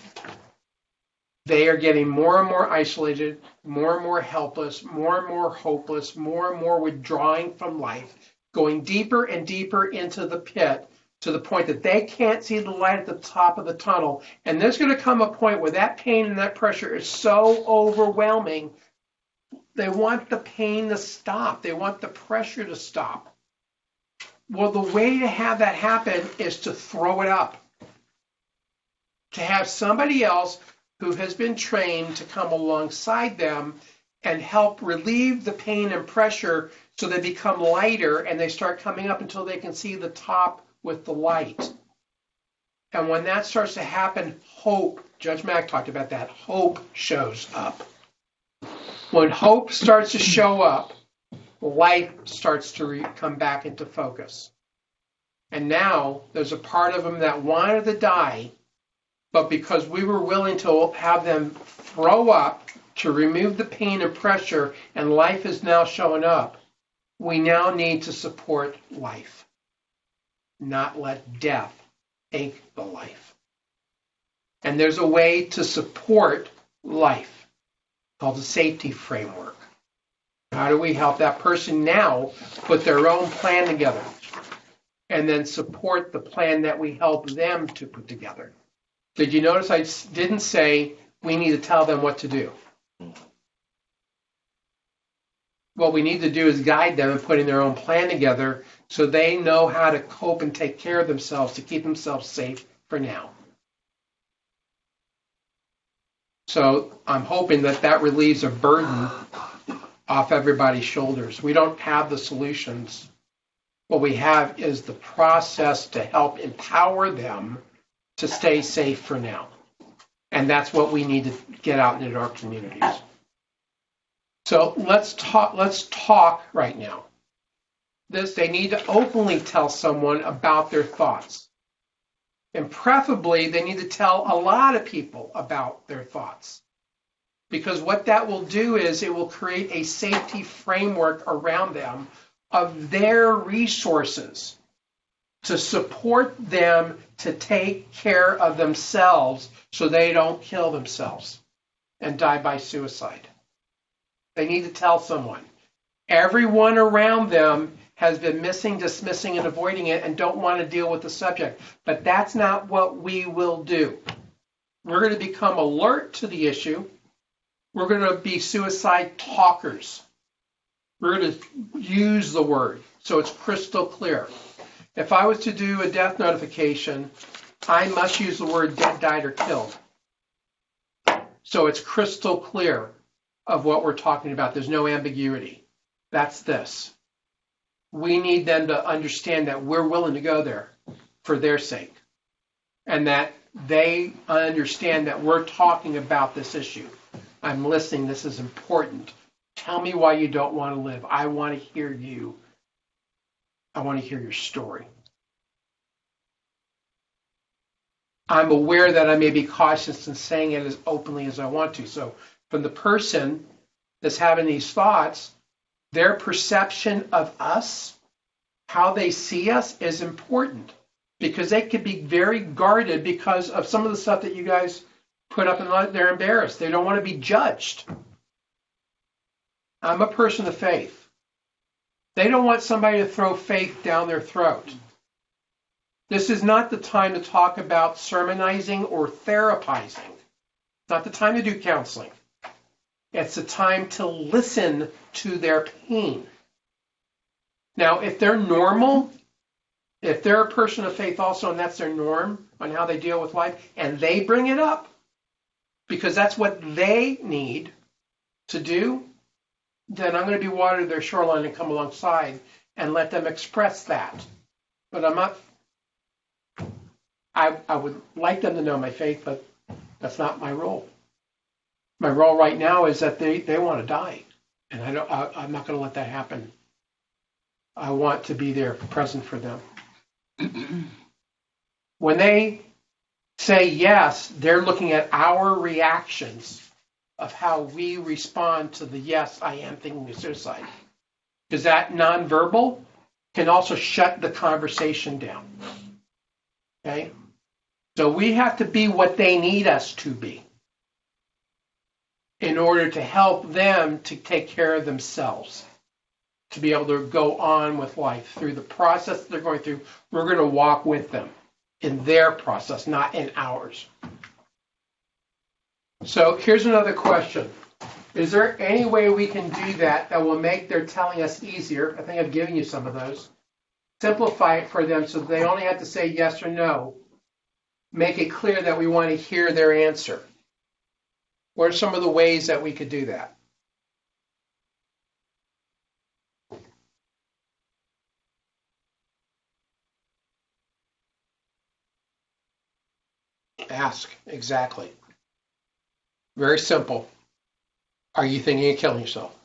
Speaker 1: They are getting more and more isolated, more and more helpless, more and more hopeless, more and more withdrawing from life, going deeper and deeper into the pit to the point that they can't see the light at the top of the tunnel. And there's going to come a point where that pain and that pressure is so overwhelming, they want the pain to stop. They want the pressure to stop. Well, the way to have that happen is to throw it up. To have somebody else who has been trained to come alongside them and help relieve the pain and pressure so they become lighter and they start coming up until they can see the top with the light. And when that starts to happen, hope, Judge Mack talked about that, hope shows up. When hope starts to show up, life starts to come back into focus. And now there's a part of them that wanted to die, but because we were willing to have them throw up to remove the pain and pressure, and life is now showing up, we now need to support life, not let death take the life. And there's a way to support life called the safety framework. How do we help that person now put their own plan together and then support the plan that we help them to put together? Did you notice I didn't say we need to tell them what to do? What we need to do is guide them in putting their own plan together so they know how to cope and take care of themselves to keep themselves safe for now. So I'm hoping that that relieves a burden off everybody's shoulders. We don't have the solutions. What we have is the process to help empower them to stay safe for now. And that's what we need to get out into our communities. So let's talk right now. They need to openly tell someone about their thoughts. And preferably, they need to tell a lot of people about their thoughts. Because what that will do is it will create a safety framework around them of their resources to support them to take care of themselves so they don't kill themselves and die by suicide. They need to tell someone. Everyone around them has been missing, dismissing, and avoiding it and don't want to deal with the subject. But that's not what we will do. We're going to become alert to the issue. We're going to be suicide talkers. We're going to use the word so it's crystal clear. If I was to do a death notification, I must use the word dead, died, or killed. So it's crystal clear of what we're talking about. There's no ambiguity. That's this. We need them to understand that we're willing to go there for their sake and that they understand that we're talking about this issue. I'm listening. This is important. Tell me why you don't want to live. I want to hear you. I want to hear your story. I'm aware that I may be cautious in saying it as openly as I want to. So from the person that's having these thoughts, their perception of us, how they see us, is important because they could be very guarded because of some of the stuff that you guys put up and they're embarrassed. They don't want to be judged. I'm a person of faith. They don't want somebody to throw faith down their throat. This is not the time to talk about sermonizing or therapizing. It's not the time to do counseling. It's the time to listen to their pain. Now, if they're normal, if they're a person of faith also, and that's their norm on how they deal with life, and they bring it up, because that's what they need to do, then I'm going to be water to their shoreline and come alongside and let them express that. But I'm not, I would like them to know my faith, but that's not my role. My role right now is that they want to die, and I'm not going to let that happen I want to be there present for them. When they say yes, they're looking at our reactions of how we respond to the yes, I am thinking of suicide. Because that nonverbal can also shut the conversation down. Okay? So we have to be what they need us to be in order to help them to take care of themselves, to be able to go on with life through the process they're going through. We're going to walk with them in their process, not in ours. So here's another question. Is there any way we can do that that will make their telling us easier? I think I've given you some of those. Simplify it for them so they only have to say yes or no. Make it clear that we want to hear their answer. What are some of the ways that we could do that? Ask, exactly. Very simple. Are you thinking of killing yourself?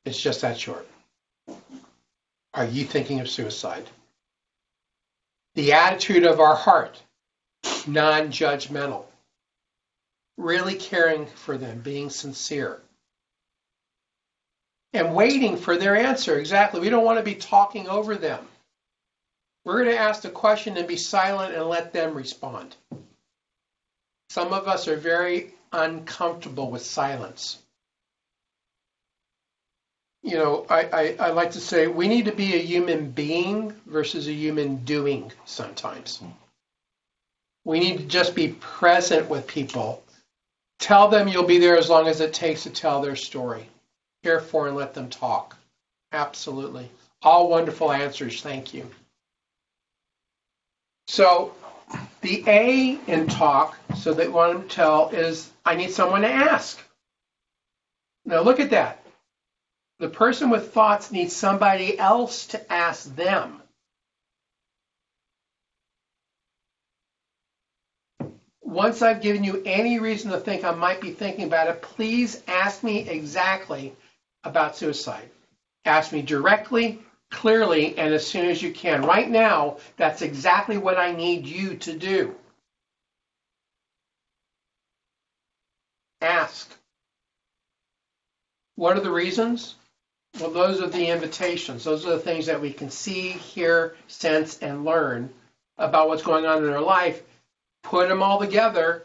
Speaker 1: It's just that short. Are you thinking of suicide? The attitude of our heart, non-judgmental. Really caring for them, being sincere. And waiting for their answer, exactly. We don't want to be talking over them. We're going to ask the question and be silent and let them respond. Some of us are very uncomfortable with silence. You know, I like to say we need to be a human being versus a human doing sometimes. We need to just be present with people. Tell them you'll be there as long as it takes to tell their story. Care for and let them talk. Absolutely. All wonderful answers. Thank you. So the A in talk, so that what I'm to tell is I need someone to ask. Now look at that. The person with thoughts needs somebody else to ask them. Once I've given you any reason to think I might be thinking about it, please ask me exactly about suicide. Ask me directly, clearly, and as soon as you can. Right now, that's exactly what I need you to do. Ask. What are the reasons? Well, those are the invitations. Those are the things that we can see, hear, sense, and learn about what's going on in their life. Put them all together,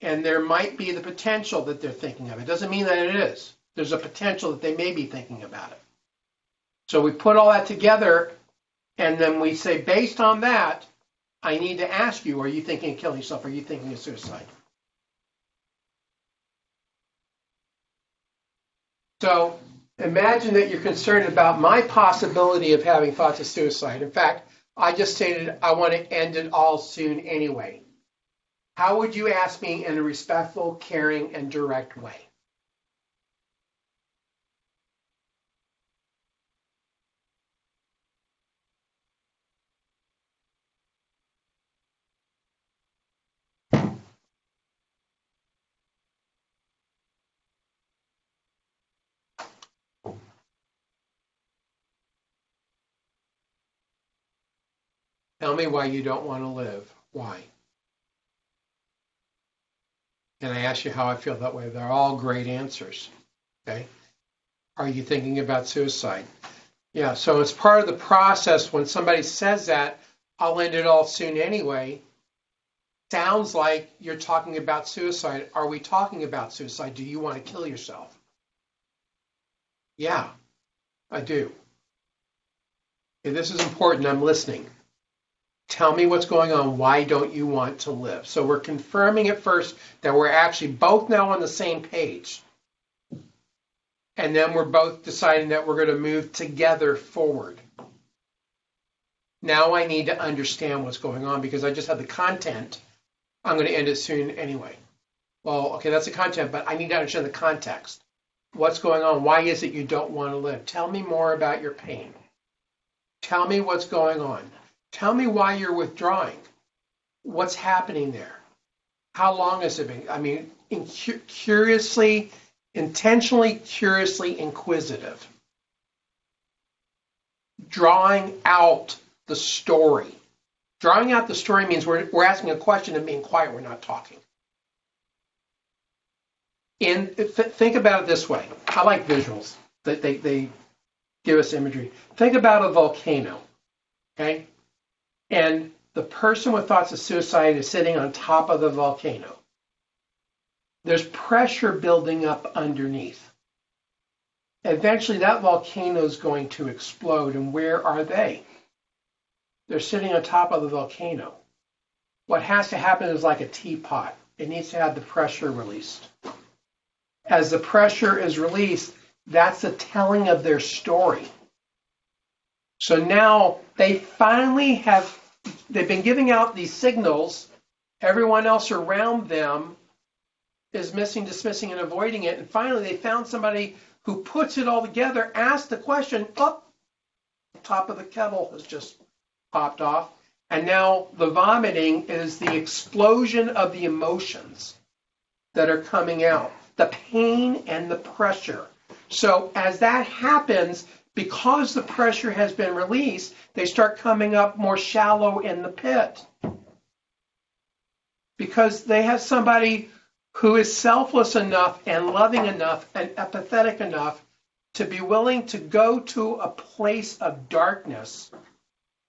Speaker 1: and there might be the potential that they're thinking of. It doesn't mean that it is. There's a potential that they may be thinking about it. So we put all that together, and then we say, based on that, I need to ask you, are you thinking of killing yourself? Are you thinking of suicide? So imagine that you're concerned about my possibility of having thoughts of suicide. In fact, I just stated I want to end it all soon anyway. How would you ask me in a respectful, caring, and direct way? Tell me why you don't want to live. Why? And I ask you how I feel that way. They're all great answers. Okay? Are you thinking about suicide? Yeah, so it's part of the process. When somebody says that, I'll end it all soon anyway. Sounds like you're talking about suicide. Are we talking about suicide? Do you want to kill yourself? Yeah, I do. Okay, this is important. I'm listening. Tell me what's going on. Why don't you want to live? So we're confirming at first that we're actually both now on the same page. And then we're both deciding that we're going to move together forward. Now I need to understand what's going on because I just have the content. I'm going to end it soon anyway. Well, okay, that's the content, but I need to understand the context. What's going on? Why is it you don't want to live? Tell me more about your pain. Tell me what's going on. Tell me why you're withdrawing. What's happening there? How long has it been? I mean, curiously, intentionally, curiously inquisitive. drawing out the story. Drawing out the story means we're asking a question and being quiet, we're not talking. And think about it this way. I like visuals. They give us imagery. Think about a volcano, okay? And the person with thoughts of suicide is sitting on top of the volcano. There's pressure building up underneath. Eventually that volcano is going to explode, and where are they? They're sitting on top of the volcano. What has to happen is like a teapot. It needs to have the pressure released. As the pressure is released, that's the telling of their story. So now they finally they've been giving out these signals. Everyone else around them is missing, dismissing, and avoiding it. And finally they found somebody who puts it all together, asked the question, the top of the kettle has just popped off. And now the vomiting is the explosion of the emotions that are coming out, the pain and the pressure. So as that happens, because the pressure has been released, they start coming up more shallow in the pit. Because they have somebody who is selfless enough and loving enough and empathetic enough to be willing to go to a place of darkness,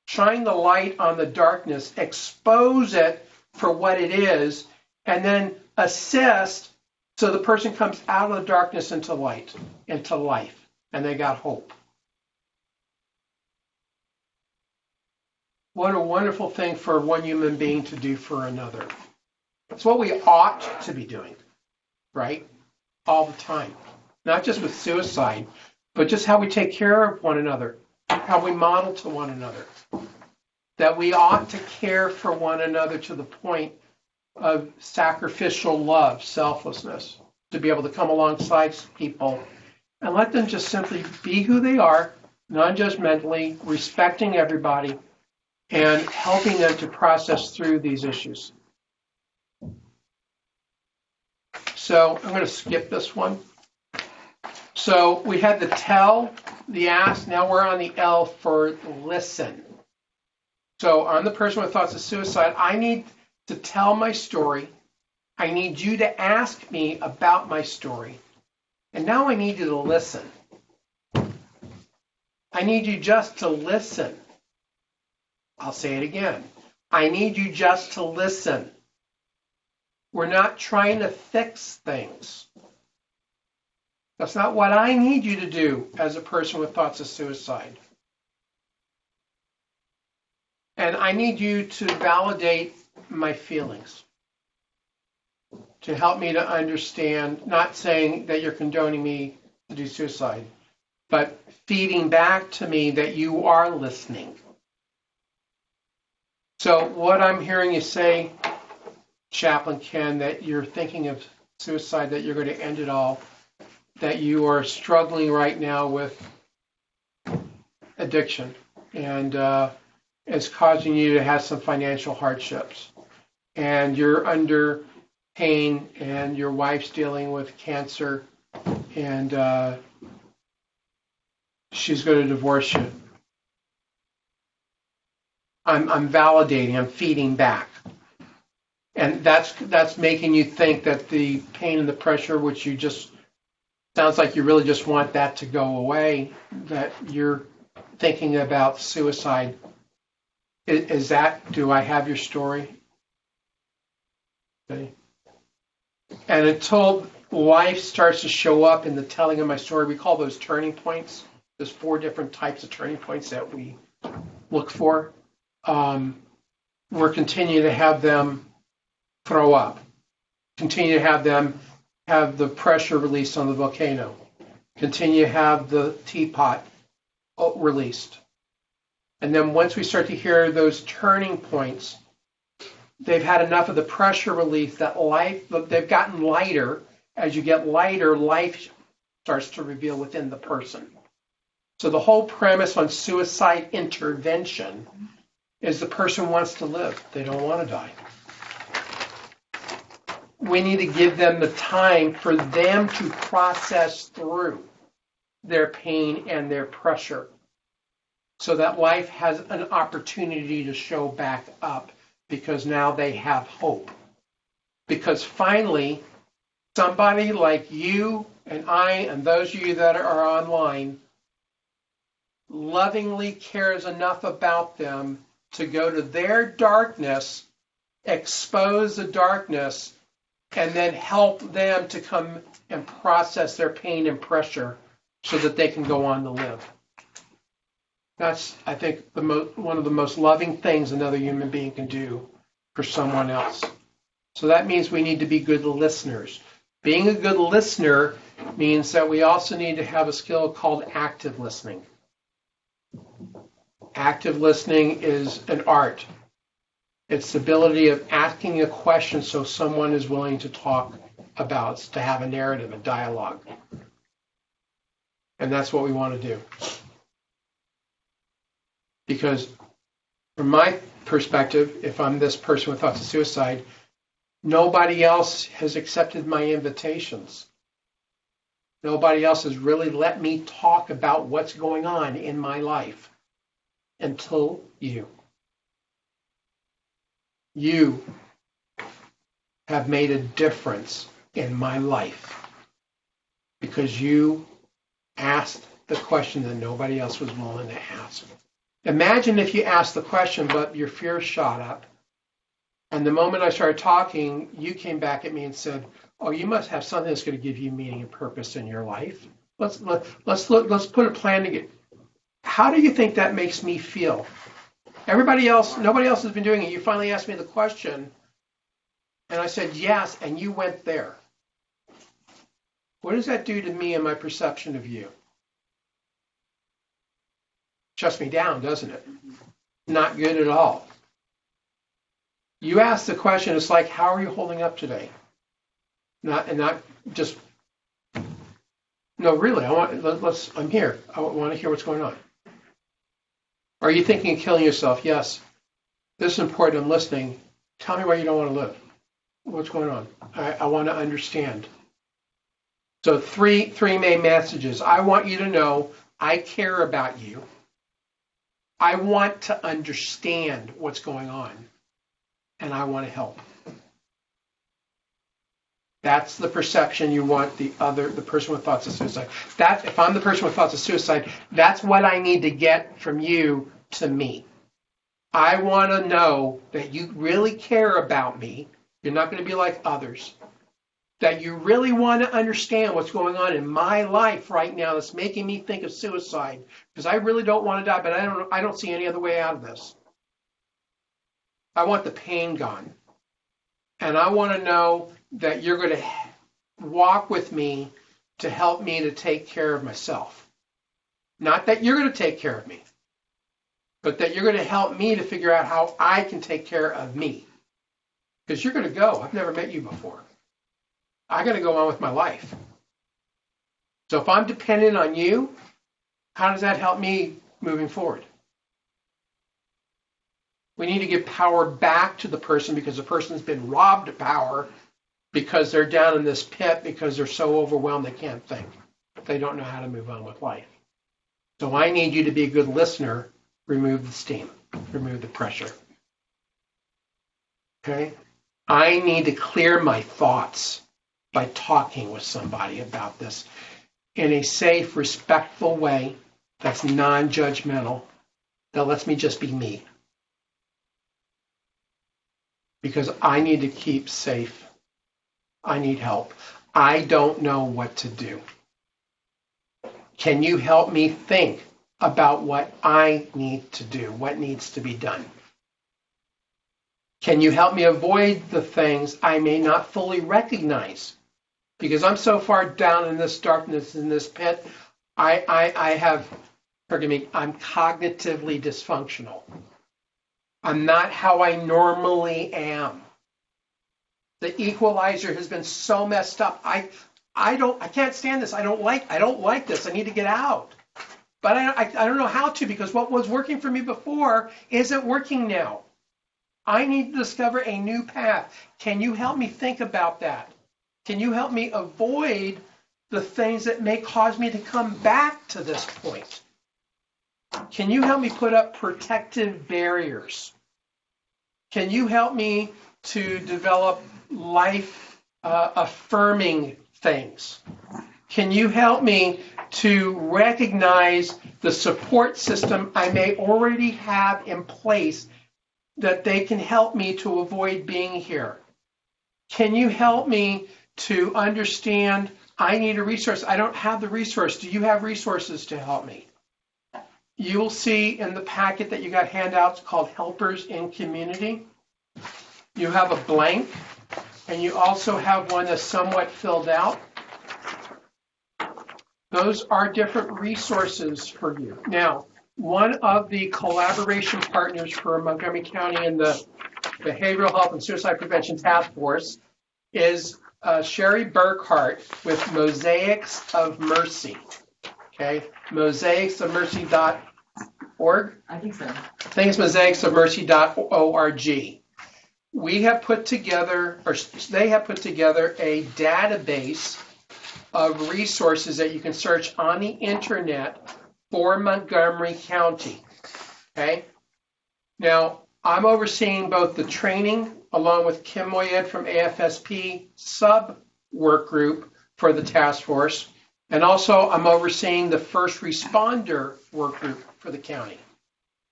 Speaker 1: shine the light on the darkness, expose it for what it is, and then assist so the person comes out of the darkness into light, into life, and they got hope. What a wonderful thing for one human being to do for another. It's what we ought to be doing, right? All the time. Not just with suicide, but just how we take care of one another, how we model to one another. That we ought to care for one another to the point of sacrificial love, selflessness, to be able to come alongside people and let them just simply be who they are, non-judgmentally, respecting everybody, and helping them to process through these issues. So I'm going to skip this one. So we had the tell, the ask, now we're on the L for listen. So I'm the person with thoughts of suicide. I need to tell my story. I need you to ask me about my story. And now I need you to listen. I need you just to listen. I'll say it again. I need you just to listen. We're not trying to fix things. That's not what I need you to do as a person with thoughts of suicide. And I need you to validate my feelings, to help me to understand, not saying that you're condoning me to do suicide, but feeding back to me that you are listening. So what I'm hearing you say, Chaplain Ken, that you're thinking of suicide, that you're going to end it all, that you are struggling right now with addiction, and it's causing you to have some financial hardships. And you're under pain, and your wife's dealing with cancer, and she's going to divorce you. I'm validating, I'm feeding back. And that's making you think that the pain and the pressure, which you just, sounds like you really just want that to go away, that you're thinking about suicide. Is that, do I have your story? Okay. And until life starts to show up in the telling of my story, we call those turning points. There's 4 different types of turning points that we look for. We're continuing to have them throw up, continue to have them have the pressure released on the volcano, continue to have the teapot released. And then once we start to hear those turning points, they've had enough of the pressure relief that they've gotten lighter. As you get lighter, life starts to reveal within the person. So the whole premise on suicide intervention is the person wants to live. They don't want to die. We need to give them the time for them to process through their pain and their pressure. so that life has an opportunity to show back up because now they have hope. Because finally, somebody like you and I and those of you that are online lovingly cares enough about them to go to their darkness, expose the darkness, and then help them to come and process their pain and pressure so that they can go on to live. That's, I think, one of the most loving things another human being can do for someone else. So that means we need to be good listeners. Being a good listener means that we also need to have a skill called active listening. Active listening is an art. It's the ability of asking a question so someone is willing to talk about, to have a narrative, a dialogue. And that's what we want to do. Because from my perspective, if I'm this person with thoughts of suicide, nobody else has accepted my invitations. Nobody else has really let me talk about what's going on in my life until you. You have made a difference in my life because you asked the question that nobody else was willing to ask. Imagine if you asked the question, but your fear shot up. And the moment I started talking, you came back at me and said, "Oh, you must have something that's going to give you meaning and purpose in your life. Let's put a plan together." How do you think that makes me feel? Nobody else has been doing it. You finally asked me the question, and I said yes, and you went there. What does that do to me and my perception of you? Shuts me down, doesn't it? Not good at all. You ask the question, it's like, how are you holding up today? Not just, no, really, I'm here. I want to hear what's going on. Are you thinking of killing yourself? Yes. This is important. I'm listening. Tell me why you don't want to live. What's going on? I want to understand. So three main messages. I want you to know I care about you. I want to understand what's going on. And I want to help. That's the perception you want the person with thoughts of suicide. If I'm the person with thoughts of suicide, that's what I need to get from you to me. I want to know that you really care about me. You're not going to be like others. That you really want to understand what's going on in my life right now that's making me think of suicide. Because I really don't want to die, but I don't see any other way out of this. I want the pain gone. And I want to know that you're going to walk with me to help me to take care of myself. Not that you're going to take care of me, but that you're going to help me to figure out how I can take care of me. Because you're going to go. I've never met you before. I got to go on with my life. So if I'm dependent on you, how does that help me moving forward? We need to give power back to the person because the person's been robbed of power because they're down in this pit because they're so overwhelmed they can't think. They don't know how to move on with life. So I need you to be a good listener. Remove the steam. Remove the pressure. Okay? I need to clear my thoughts by talking with somebody about this in a safe, respectful way that's non-judgmental, that lets me just be me. Because I need to keep safe. I need help. I don't know what to do. Can you help me think about what I need to do, what needs to be done? Can you help me avoid the things I may not fully recognize? Because I'm so far down in this darkness, in this pit, I'm cognitively dysfunctional. I'm not how I normally am. The equalizer has been so messed up. I can't stand this. I don't like this. I need to get out. But I don't know how to, because what was working for me before isn't working now. I need to discover a new path. Can you help me think about that? Can you help me avoid the things that may cause me to come back to this point? Can you help me put up protective barriers? Can you help me to develop life affirming things? Can you help me to recognize the support system I may already have in place that they can help me to avoid being here? Can you help me to understand I need a resource? I don't have the resource. Do you have resources to help me? You will see in the packet that you got handouts called Helpers in Community. You have a blank, and you also have one that's somewhat filled out. Those are different resources for you. Now, one of the collaboration partners for Montgomery County and the Behavioral Health and Suicide Prevention Task Force is Sherry Burkhart with Mosaics of Mercy. Okay, mosaicsofmercy.org.
Speaker 4: I think so.
Speaker 1: I think it's mosaicsofmercy.org. We have put together, or they have put together, a database of resources that you can search on the internet for Montgomery County. Okay? Now, I'm overseeing both the training along with Kim Moyed from AFSP sub-work group for the task force, and also I'm overseeing the first responder work group for the county.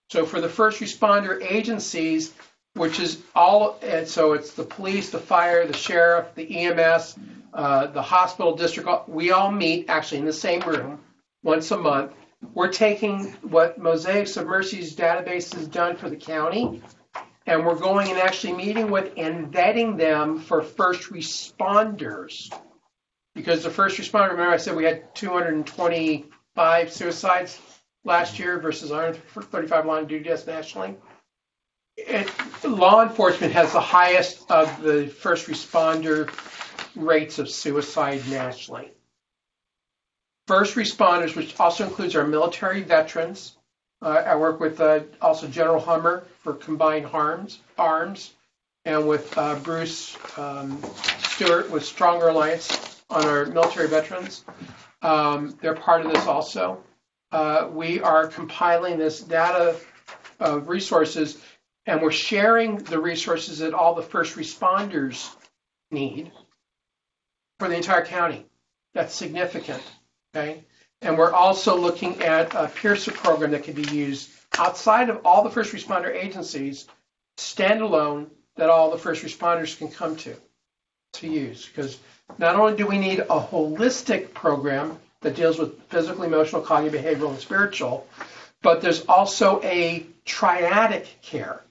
Speaker 1: So for the first responder agencies, which is all, and so it's the police, the fire, the sheriff, the EMS, the hospital district, we all meet actually in the same room once a month. We're taking what Mosaics of Mercy's database has done for the county, and we're going and actually meeting with and vetting them for first responders. Because the first responder, remember I said we had 225 suicides last year versus 135 line of duty deaths nationally. Law enforcement has the highest of the first responder rates of suicide nationally. First responders, which also includes our military veterans. I work with also General Hummer for Combined Arms, and with Bruce Stewart with Stronger Alliance on our military veterans. They're part of this also. We are compiling this data of resources, and we're sharing the resources that all the first responders need for the entire county. That's significant, okay? And we're also looking at a Pearson program that can be used outside of all the first responder agencies, standalone, that all the first responders can come to use. Because not only do we need a holistic program that deals with physical, emotional, cognitive, behavioral, and spiritual, but there's also a triadic care,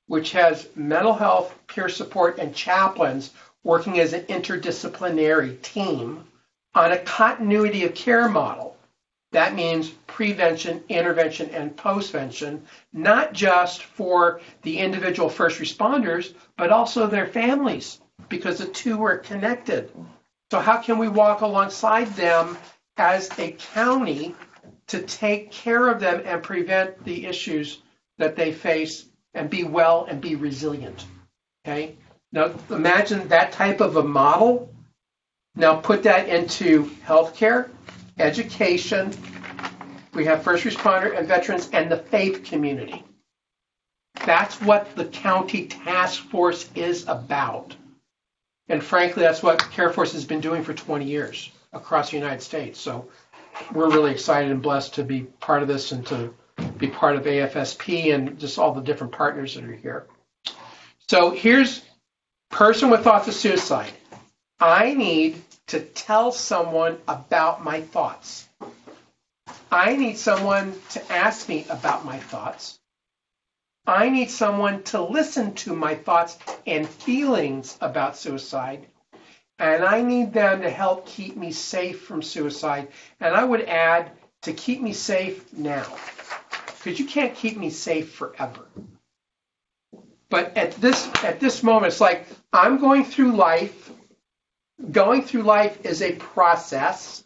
Speaker 1: which has mental health, peer support, and chaplains working as an interdisciplinary team on a continuity of care model. That means prevention, intervention, and postvention, not just for the individual first responders, but also their families, because the two are connected. So how can we walk alongside them as a county to take care of them and prevent the issues that they face and be well and be resilient? Okay? Now imagine that type of a model. Now put that into healthcare, education. We have first responder and veterans and the faith community. That's what the county task force is about. And frankly, that's what CareForce has been doing for 20 years across the United States. So we're really excited and blessed to be part of this and to be part of AFSP and just all the different partners that are here. So here's person with thoughts of suicide. I need to tell someone about my thoughts. I need someone to ask me about my thoughts. I need someone to listen to my thoughts and feelings about suicide. And I need them to help keep me safe from suicide. And I would add, to keep me safe now. Because you can't keep me safe forever. But at this moment, it's like I'm going through life. Going through life is a process.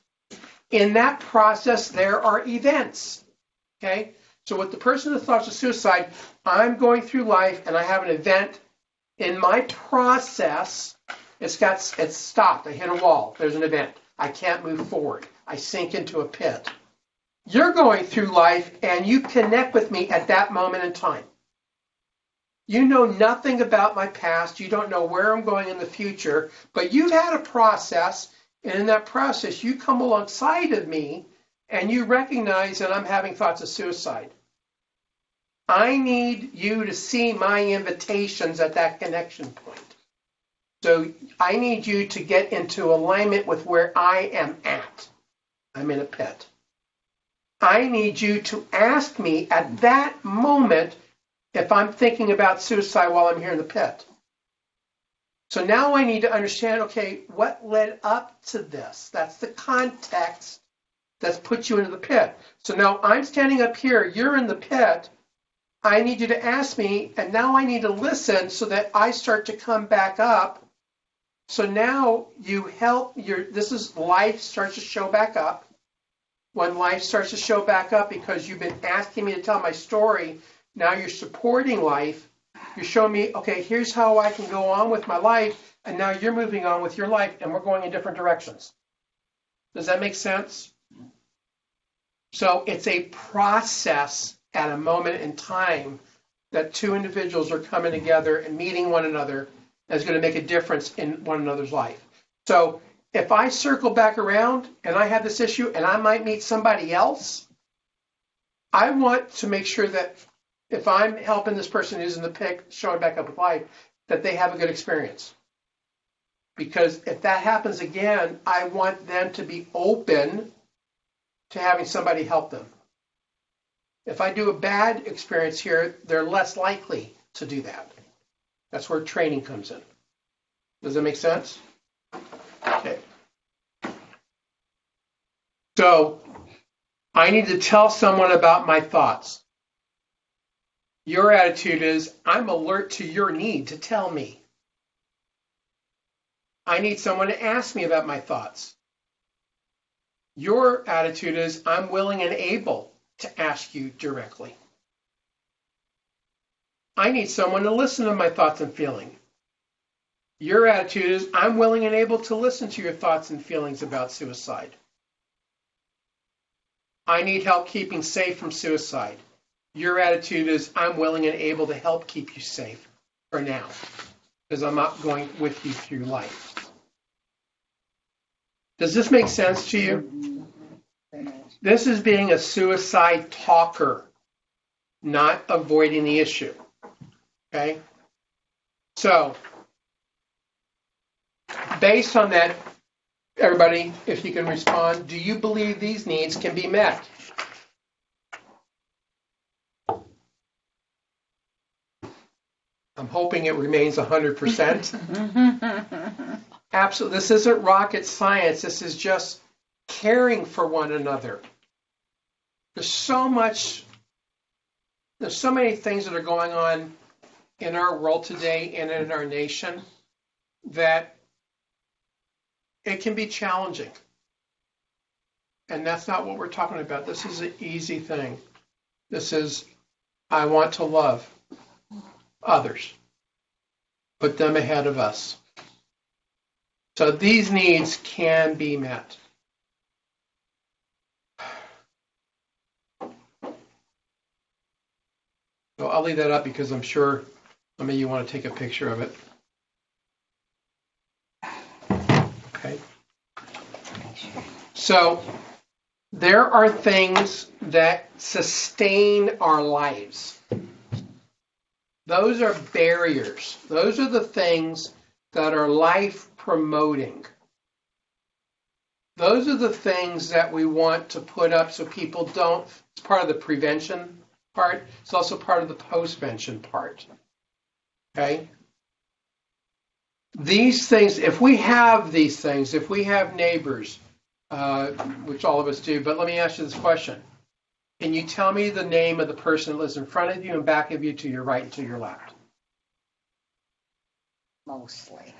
Speaker 1: In that process, there are events. Okay? So with the person with thoughts of suicide, I'm going through life and I have an event. In my process, it's stopped. I hit a wall. There's an event. I can't move forward. I sink into a pit. You're going through life and you connect with me at that moment in time. You know nothing about my past. You don't know where I'm going in the future, but you've had a process, and in that process, you come alongside of me and you recognize that I'm having thoughts of suicide. I need you to see my invitations at that connection point. So I need you to get into alignment with where I am at. I'm in a pit. I need you to ask me at that moment if I'm thinking about suicide while I'm here in the pit. So now I need to understand, okay, what led up to this? That's the context that's put you into the pit. So now I'm standing up here, you're in the pit. I need you to ask me, and now I need to listen so that I start to come back up. So now you help this is life starts to show back up. When life starts to show back up because you've been asking me to tell my story, now you're supporting life. You're showing me, okay, here's how I can go on with my life, and now you're moving on with your life, and we're going in different directions. Does that make sense? So it's a process at a moment in time that two individuals are coming together and meeting one another is going to make a difference in one another's life. So if I circle back around and I have this issue and I might meet somebody else, I want to make sure that if I'm helping this person who's in the pit showing back up with life, that they have a good experience. Because if that happens again, I want them to be open to having somebody help them. If I do a bad experience here, they're less likely to do that. That's where training comes in. Does that make sense? Okay. So I need to tell someone about my thoughts. Your attitude is, I'm alert to your need to tell me. I need someone to ask me about my thoughts. Your attitude is, I'm willing and able to ask you directly. I need someone to listen to my thoughts and feelings. Your attitude is, I'm willing and able to listen to your thoughts and feelings about suicide. I need help keeping safe from suicide. Your attitude is, I'm willing and able to help keep you safe for now, because I'm not going with you through life. Does this make sense to you? This is being a suicide talker, not avoiding the issue. Okay? So, based on that, everybody, if you can respond, do you believe these needs can be met? I'm hoping it remains 100%. Absolutely. This isn't rocket science. This is just caring for one another. There's so many things that are going on in our world today and in our nation that it can be challenging. And that's not what we're talking about. This is an easy thing. This is, I want to love others. Put them ahead of us. So these needs can be met. So I'll leave that up because I'm sure some of you want to take a picture of it. Okay. So there are things that sustain our lives. Those are barriers. Those are the things that are life promoting. Those are the things that we want to put up so people don't. It's part of the prevention part. It's also part of the postvention part. Okay? These things, if we have these things, if we have neighbors, which all of us do, but let me ask you this question. Can you tell me the name of the person that lives in front of you and back of you, to your right and to your left?
Speaker 2: Mostly.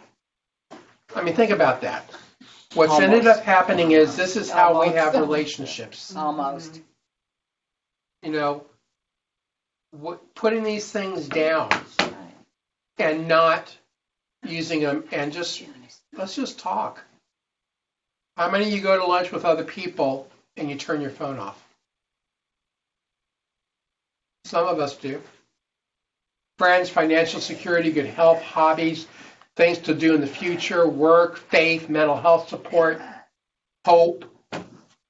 Speaker 1: I mean, think about that. What's ended up happening is this is how we have relationships.
Speaker 2: Almost.
Speaker 1: You know, putting these things down and not using them and let's just talk. How many of you go to lunch with other people and you turn your phone off? Some of us do. Friends, financial security, good health, hobbies, things to do in the future, work, faith, mental health support, hope.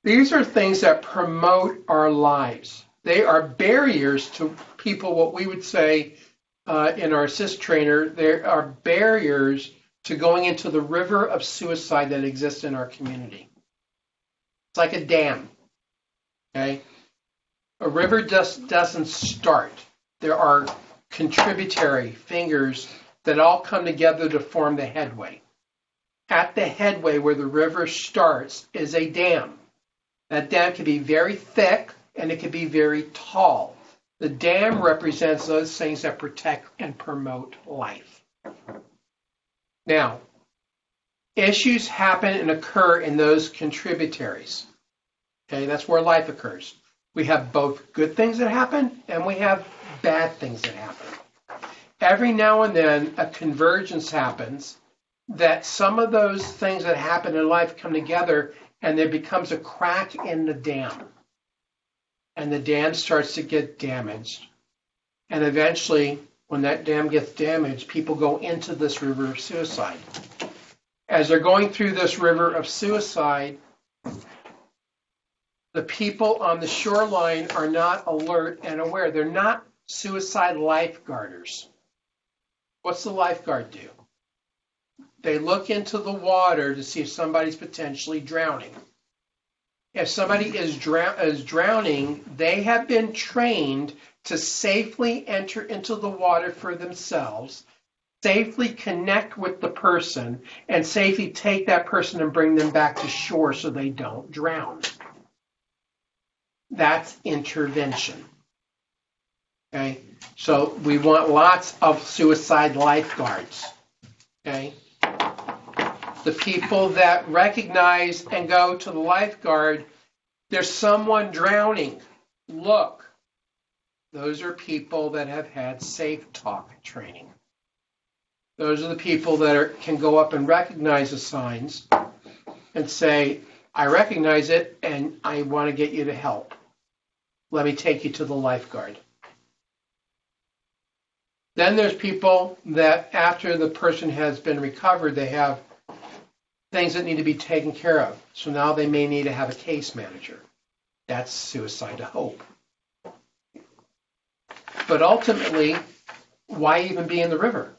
Speaker 1: These are things that promote our lives. They are barriers to people, what we would say in our assist trainer, there are barriers to going into the river of suicide that exists in our community. It's like a dam. Okay? A river just doesn't start. There are contributory fingers that all come together to form the headway. At the headway where the river starts is a dam. That dam can be very thick and it can be very tall. The dam represents those things that protect and promote life. Now, issues happen and occur in those contributaries. Okay, that's where life occurs. We have both good things that happen and we have bad things that happen. Every now and then a convergence happens that some of those things that happen in life come together and there becomes a crack in the dam. And the dam starts to get damaged. And eventually, when that dam gets damaged, people go into this river of suicide. As they're going through this river of suicide, the people on the shoreline are not alert and aware. They're not suicide lifeguarders. What's the lifeguard do? They look into the water to see if somebody's potentially drowning. If somebody is drowning, they have been trained to safely enter into the water for themselves, safely connect with the person, and safely take that person and bring them back to shore so they don't drown. That's intervention. Okay? So we want lots of suicide lifeguards. Okay? The people that recognize and go to the lifeguard, there's someone drowning. Look. Those are people that have had safe talk training. Those are the people that can go up and recognize the signs and say, I recognize it and I want to get you to help. Let me take you to the lifeguard. Then there's people that after the person has been recovered, they have things that need to be taken care of. So now they may need to have a case manager. That's suicide to hope. But ultimately, why even be in the river?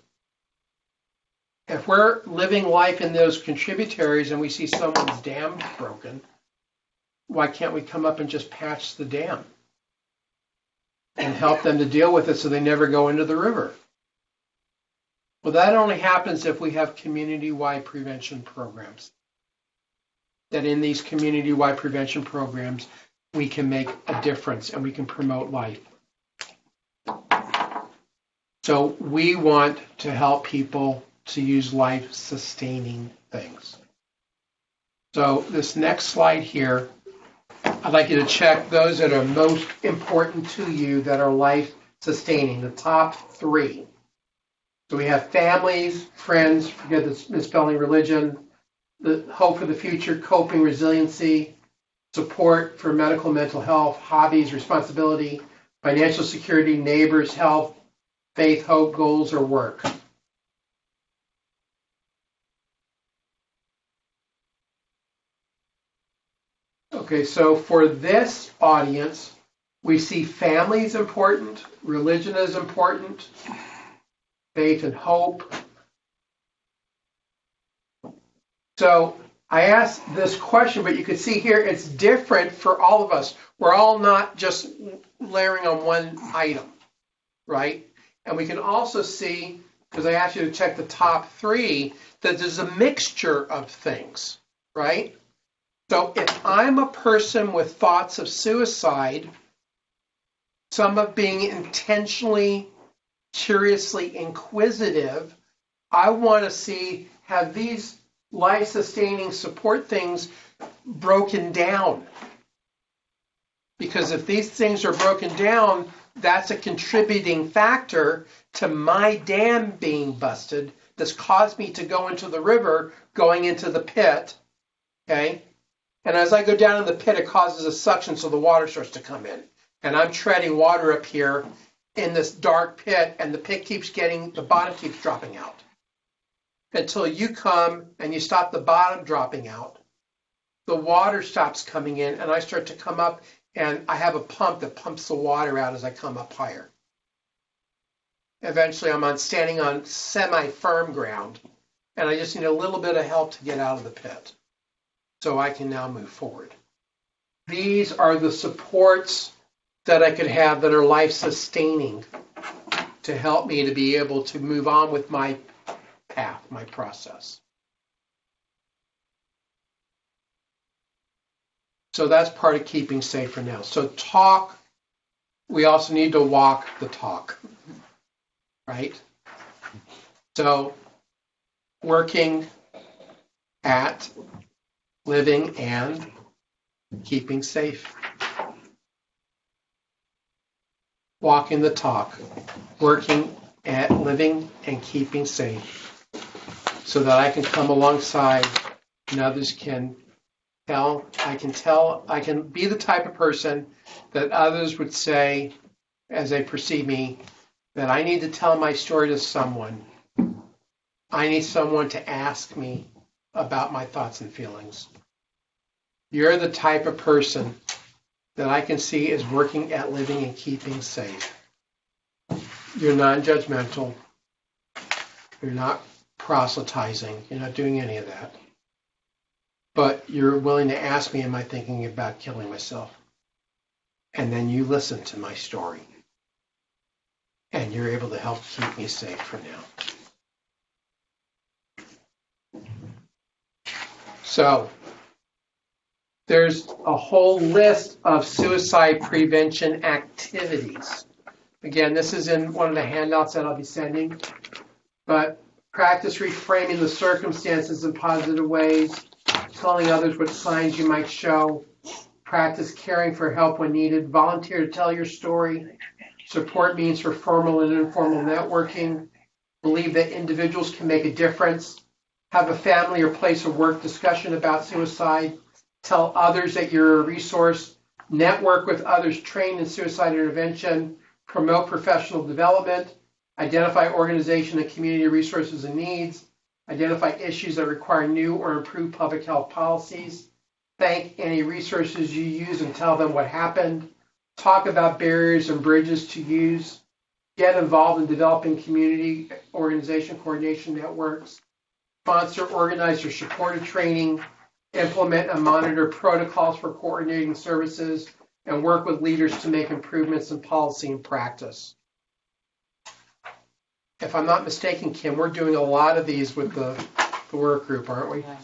Speaker 1: If we're living life in those contributaries and we see someone's dam broken, why can't we come up and just patch the dam and help them to deal with it so they never go into the river? Well, that only happens if we have community-wide prevention programs. That in these community-wide prevention programs, we can make a difference and we can promote life. So we want to help people to use life-sustaining things. So this next slide here, I'd like you to check those that are most important to you that are life-sustaining, the top 3. So we have families, friends, forget the misspelling, religion, the hope for the future, coping, resiliency, support for medical, mental health, hobbies, responsibility, financial security, neighbors, health, faith, hope, goals, or work. Okay, so for this audience, we see family is important, religion is important, faith and hope. So I asked this question, but you can see here it's different for all of us. We're all not just layering on one item, right? And we can also see, because I asked you to check the top 3, that there's a mixture of things, right? So if I'm a person with thoughts of suicide, some of being intentionally, curiously inquisitive, I want to see, have these life-sustaining support things broken down? Because if these things are broken down, that's a contributing factor to my dam being busted that's caused me to go into the river, going into the pit, okay? And as I go down in the pit, it causes a suction so the water starts to come in. and I'm treading water up here in this dark pit, and the bottom keeps dropping out. Until you come and you stop the bottom dropping out, the water stops coming in, and I start to come up, and I have a pump that pumps the water out as I come up higher. Eventually, I'm standing on semi-firm ground, and I just need a little bit of help to get out of the pit, so I can now move forward. These are the supports that I could have that are life-sustaining to help me to be able to move on with my path, my process. So that's part of keeping safe for now. So talk, we also need to walk the talk, right? So working at living and keeping safe. Walking the talk, working at living and keeping safe, so that I can come alongside and others can tell, I can be the type of person that others would say, as they perceive me, that I need to tell my story to someone. I need someone to ask me about my thoughts and feelings. You're the type of person that I can see is working at living and keeping safe. You're non-judgmental. You're not proselytizing. You're not doing any of that. But you're willing to ask me, am I thinking about killing myself? And then you listen to my story. And you're able to help keep me safe for now. So, there's a whole list of suicide prevention activities. Again, this is in one of the handouts that I'll be sending. But practice reframing the circumstances in positive ways, telling others what signs you might show, practice caring for help when needed, volunteer to tell your story, support means for formal and informal networking, believe that individuals can make a difference, have a family or place of work discussion about suicide, tell others that you're a resource, network with others trained in suicide intervention, promote professional development, identify organization and community resources and needs, identify issues that require new or improved public health policies, thank any resources you use and tell them what happened, talk about barriers and bridges to use, get involved in developing community organization coordination networks, sponsor, organize, or support a training, implement and monitor protocols for coordinating services, and work with leaders to make improvements in policy and practice. If I'm not mistaken, Kim, we're doing a lot of these with the work group, aren't we?
Speaker 2: Yeah.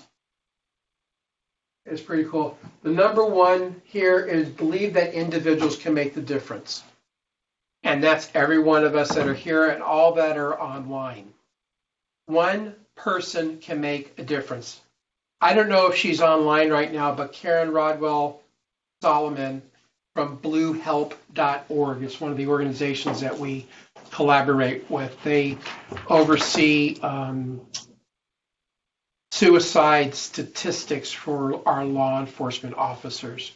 Speaker 1: It's pretty cool. The number one here is believe that individuals can make the difference. And that's every one of us that are here and all that are online. One person can make a difference. I don't know if she's online right now, but Karen Rodwell Solomon from bluehelp.org is one of the organizations that we collaborate with. They oversee suicide statistics for our law enforcement officers.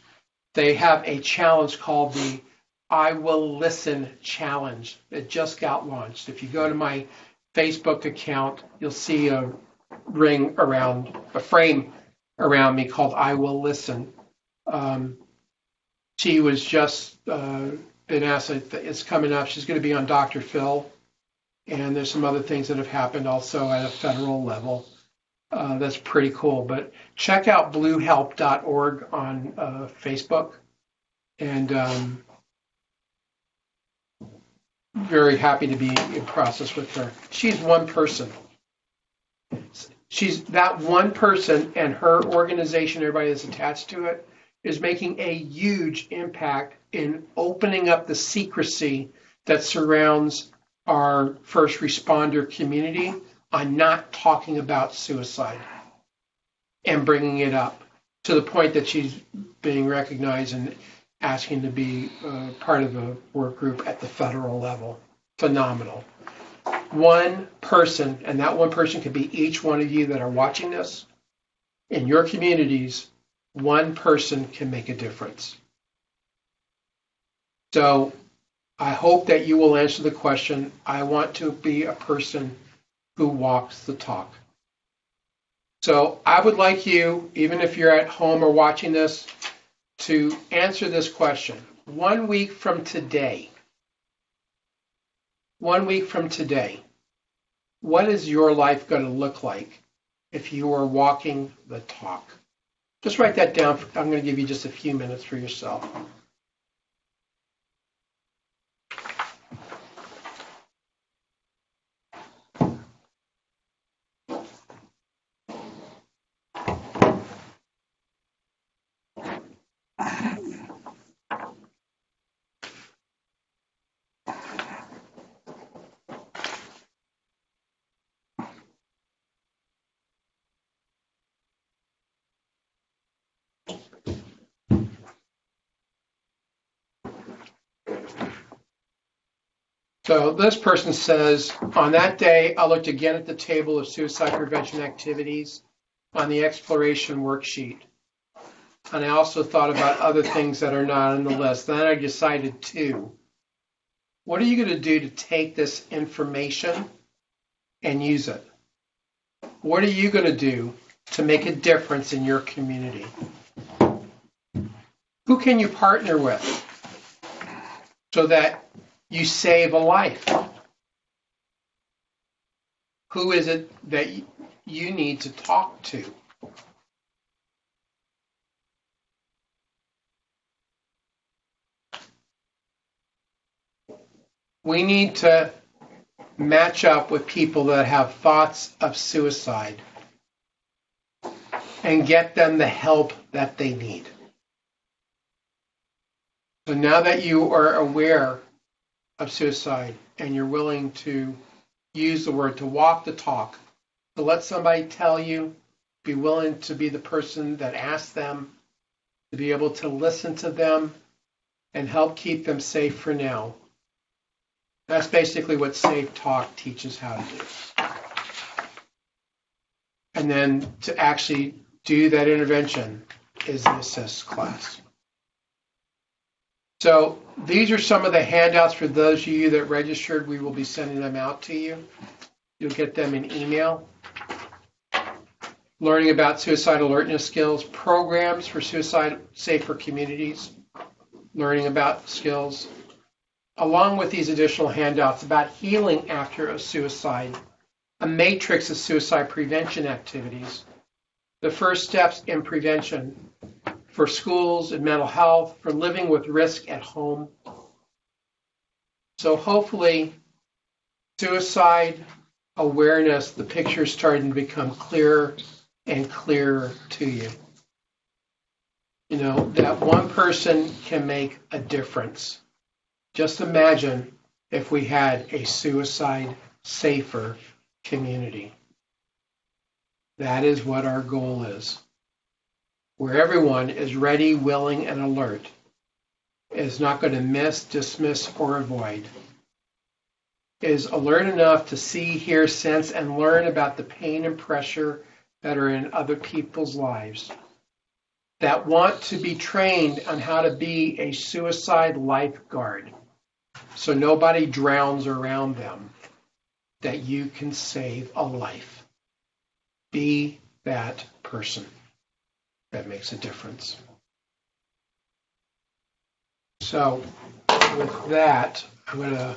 Speaker 1: They have a challenge called the I Will Listen Challenge that just got launched. If you go to my Facebook account, you'll see a frame around me called I Will Listen. She was just been asked, it's coming up. She's going to be on Dr. Phil. And there's some other things that have happened also at a federal level. That's pretty cool. But check out bluehelp.org on Facebook. And very happy to be in process with her. She's one person. She's that one person, and her organization, everybody that's attached to it, is making a huge impact in opening up the secrecy that surrounds our first responder community on not talking about suicide and bringing it up to the point that she's being recognized and asking to be part of a work group at the federal level. Phenomenal. One person, and that one person could be each one of you that are watching this, in your communities, one person can make a difference. So I hope that you will answer the question. I want to be a person who walks the talk. So I would like you, even if you're at home or watching this, to answer this question. 1 week from today, 1 week from today, what is your life going to look like if you are walking the talk? Just write that down. I'm going to give you just a few minutes for yourself. So this person says, on that day, I looked again at the table of suicide prevention activities on the exploration worksheet. And I also thought about other things that are not on the list. Then I decided to. What are you going to do to take this information and use it? What are you going to do to make a difference in your community? Who can you partner with so that you save a life? Who is it that you need to talk to? We need to match up with people that have thoughts of suicide and get them the help that they need. So now that you are aware of suicide and you're willing to use the word, to walk the talk, to let somebody tell you, be willing to be the person that asks them, to be able to listen to them and help keep them safe for now. That's basically what Safe Talk teaches how to do. And then to actually do that intervention is the ASSIST class. So these are some of the handouts for those of you that registered. We will be sending them out to you. You'll get them in email. Learning about suicide alertness skills, programs for suicide safer communities, learning about skills, along with these additional handouts about healing after a suicide, a matrix of suicide prevention activities, the first steps in prevention for schools and mental health, for living with risk at home. So hopefully, suicide awareness, the picture is starting to become clearer and clearer to you. You know, that one person can make a difference. Just imagine if we had a suicide safer community. That is what our goal is. Where everyone is ready, willing, and alert, is not going to miss, dismiss, or avoid, is alert enough to see, hear, sense, and learn about the pain and pressure that are in other people's lives, that want to be trained on how to be a suicide lifeguard so nobody drowns around them, that you can save a life. Be that person that makes a difference. So with that, I'm going to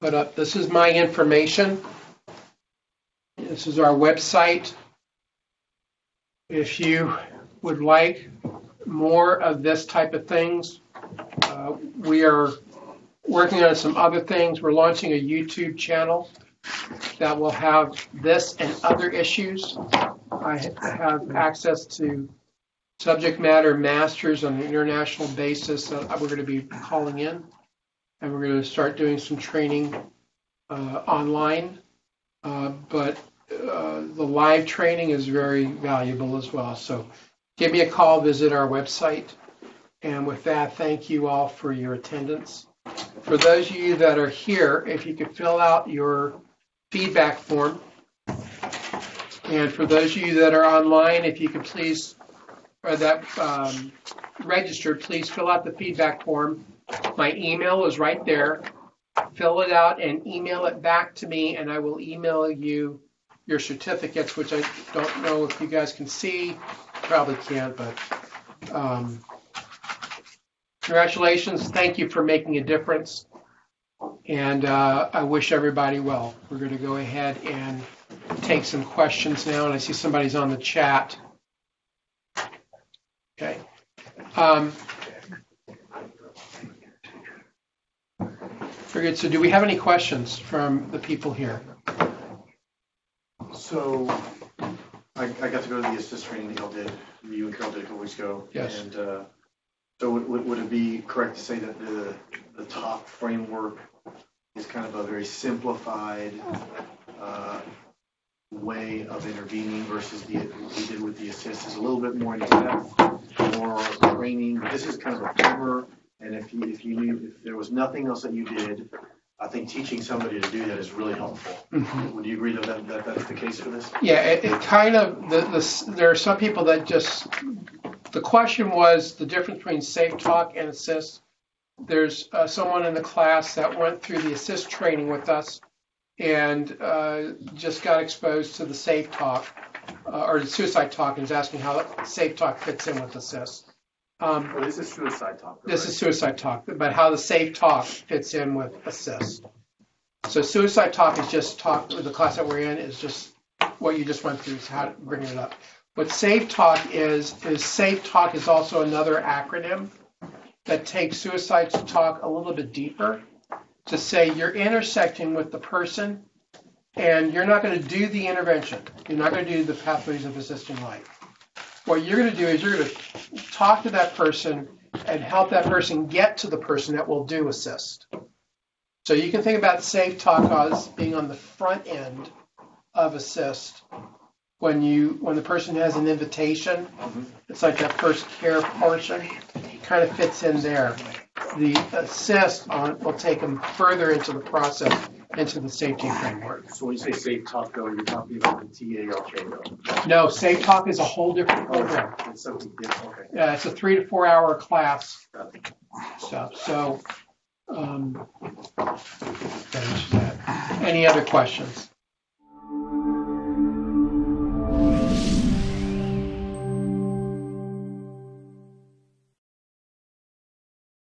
Speaker 1: put up, this is my information. This is our website. If you would like more of this type of things, we are working on some other things. We're launching a YouTube channel that will have this and other issues. I have access to subject matter masters on an international basis that we're going to be calling in, and we're going to start doing some training online. But the live training is very valuable as well. So give me a call, visit our website. And with that, thank you all for your attendance. For those of you that are here, if you could fill out your feedback form. And for those of you that are online, if you could please, or that registered, please fill out the feedback form My email is right there. Fill it out and email it back to me, and I will email you your certificates, which I don't know if you guys can see. Probably can't, but congratulations. Thank you for making a difference. And I wish everybody well. We're going to go ahead and take some questions now, and I see somebody's on the chat. Okay. Very good. So do we have any questions from the people here?
Speaker 5: So I got to go to the assist training that you and Carol did a couple weeks ago.
Speaker 1: Yes.
Speaker 5: And so would it be correct to say that the top framework is kind of a very simplified way of intervening versus what we did with the assist is a little bit more in depth, more training. This is kind of a primer, and if there was nothing else that you did, I think teaching somebody to do that is really helpful.
Speaker 1: Mm-hmm.
Speaker 5: Would you agree that that's the case for this?
Speaker 1: Yeah, it kind of, there are some people that just, the question was the difference between Safe Talk and Assist. There's someone in the class that went through the Assist training with us and just got exposed to the Safe Talk or the Suicide Talk and is asking how Safe Talk fits in with Assist.
Speaker 5: This is suicide talk.
Speaker 1: This
Speaker 5: right?
Speaker 1: is Suicide Talk, but how the Safe Talk fits in with Assist. So Suicide Talk is just talk, the class that we're in is just what you just went through, is how to bring it up. What Safe Talk is Safe Talk is also another acronym that takes Suicide Talk a little bit deeper to say you're intersecting with the person and you're not going to do the intervention. You're not going to do the pathways of assisting life. What you're going to do is you're going to talk to that person and help that person get to the person that will do assist. So you can think about Safe Talk as being on the front end of assist. When the person has an invitation, it's like that first care portion. It kind of fits in there. The assist will take them further into the process, into the safety framework.
Speaker 5: So when you say safe talk, though, you're talking about the TALK, though.
Speaker 1: No, Safe Talk is a whole different program.
Speaker 5: It's something different. Okay.
Speaker 1: It's a 3 to 4 hour class stuff. So, finish that. Any other questions?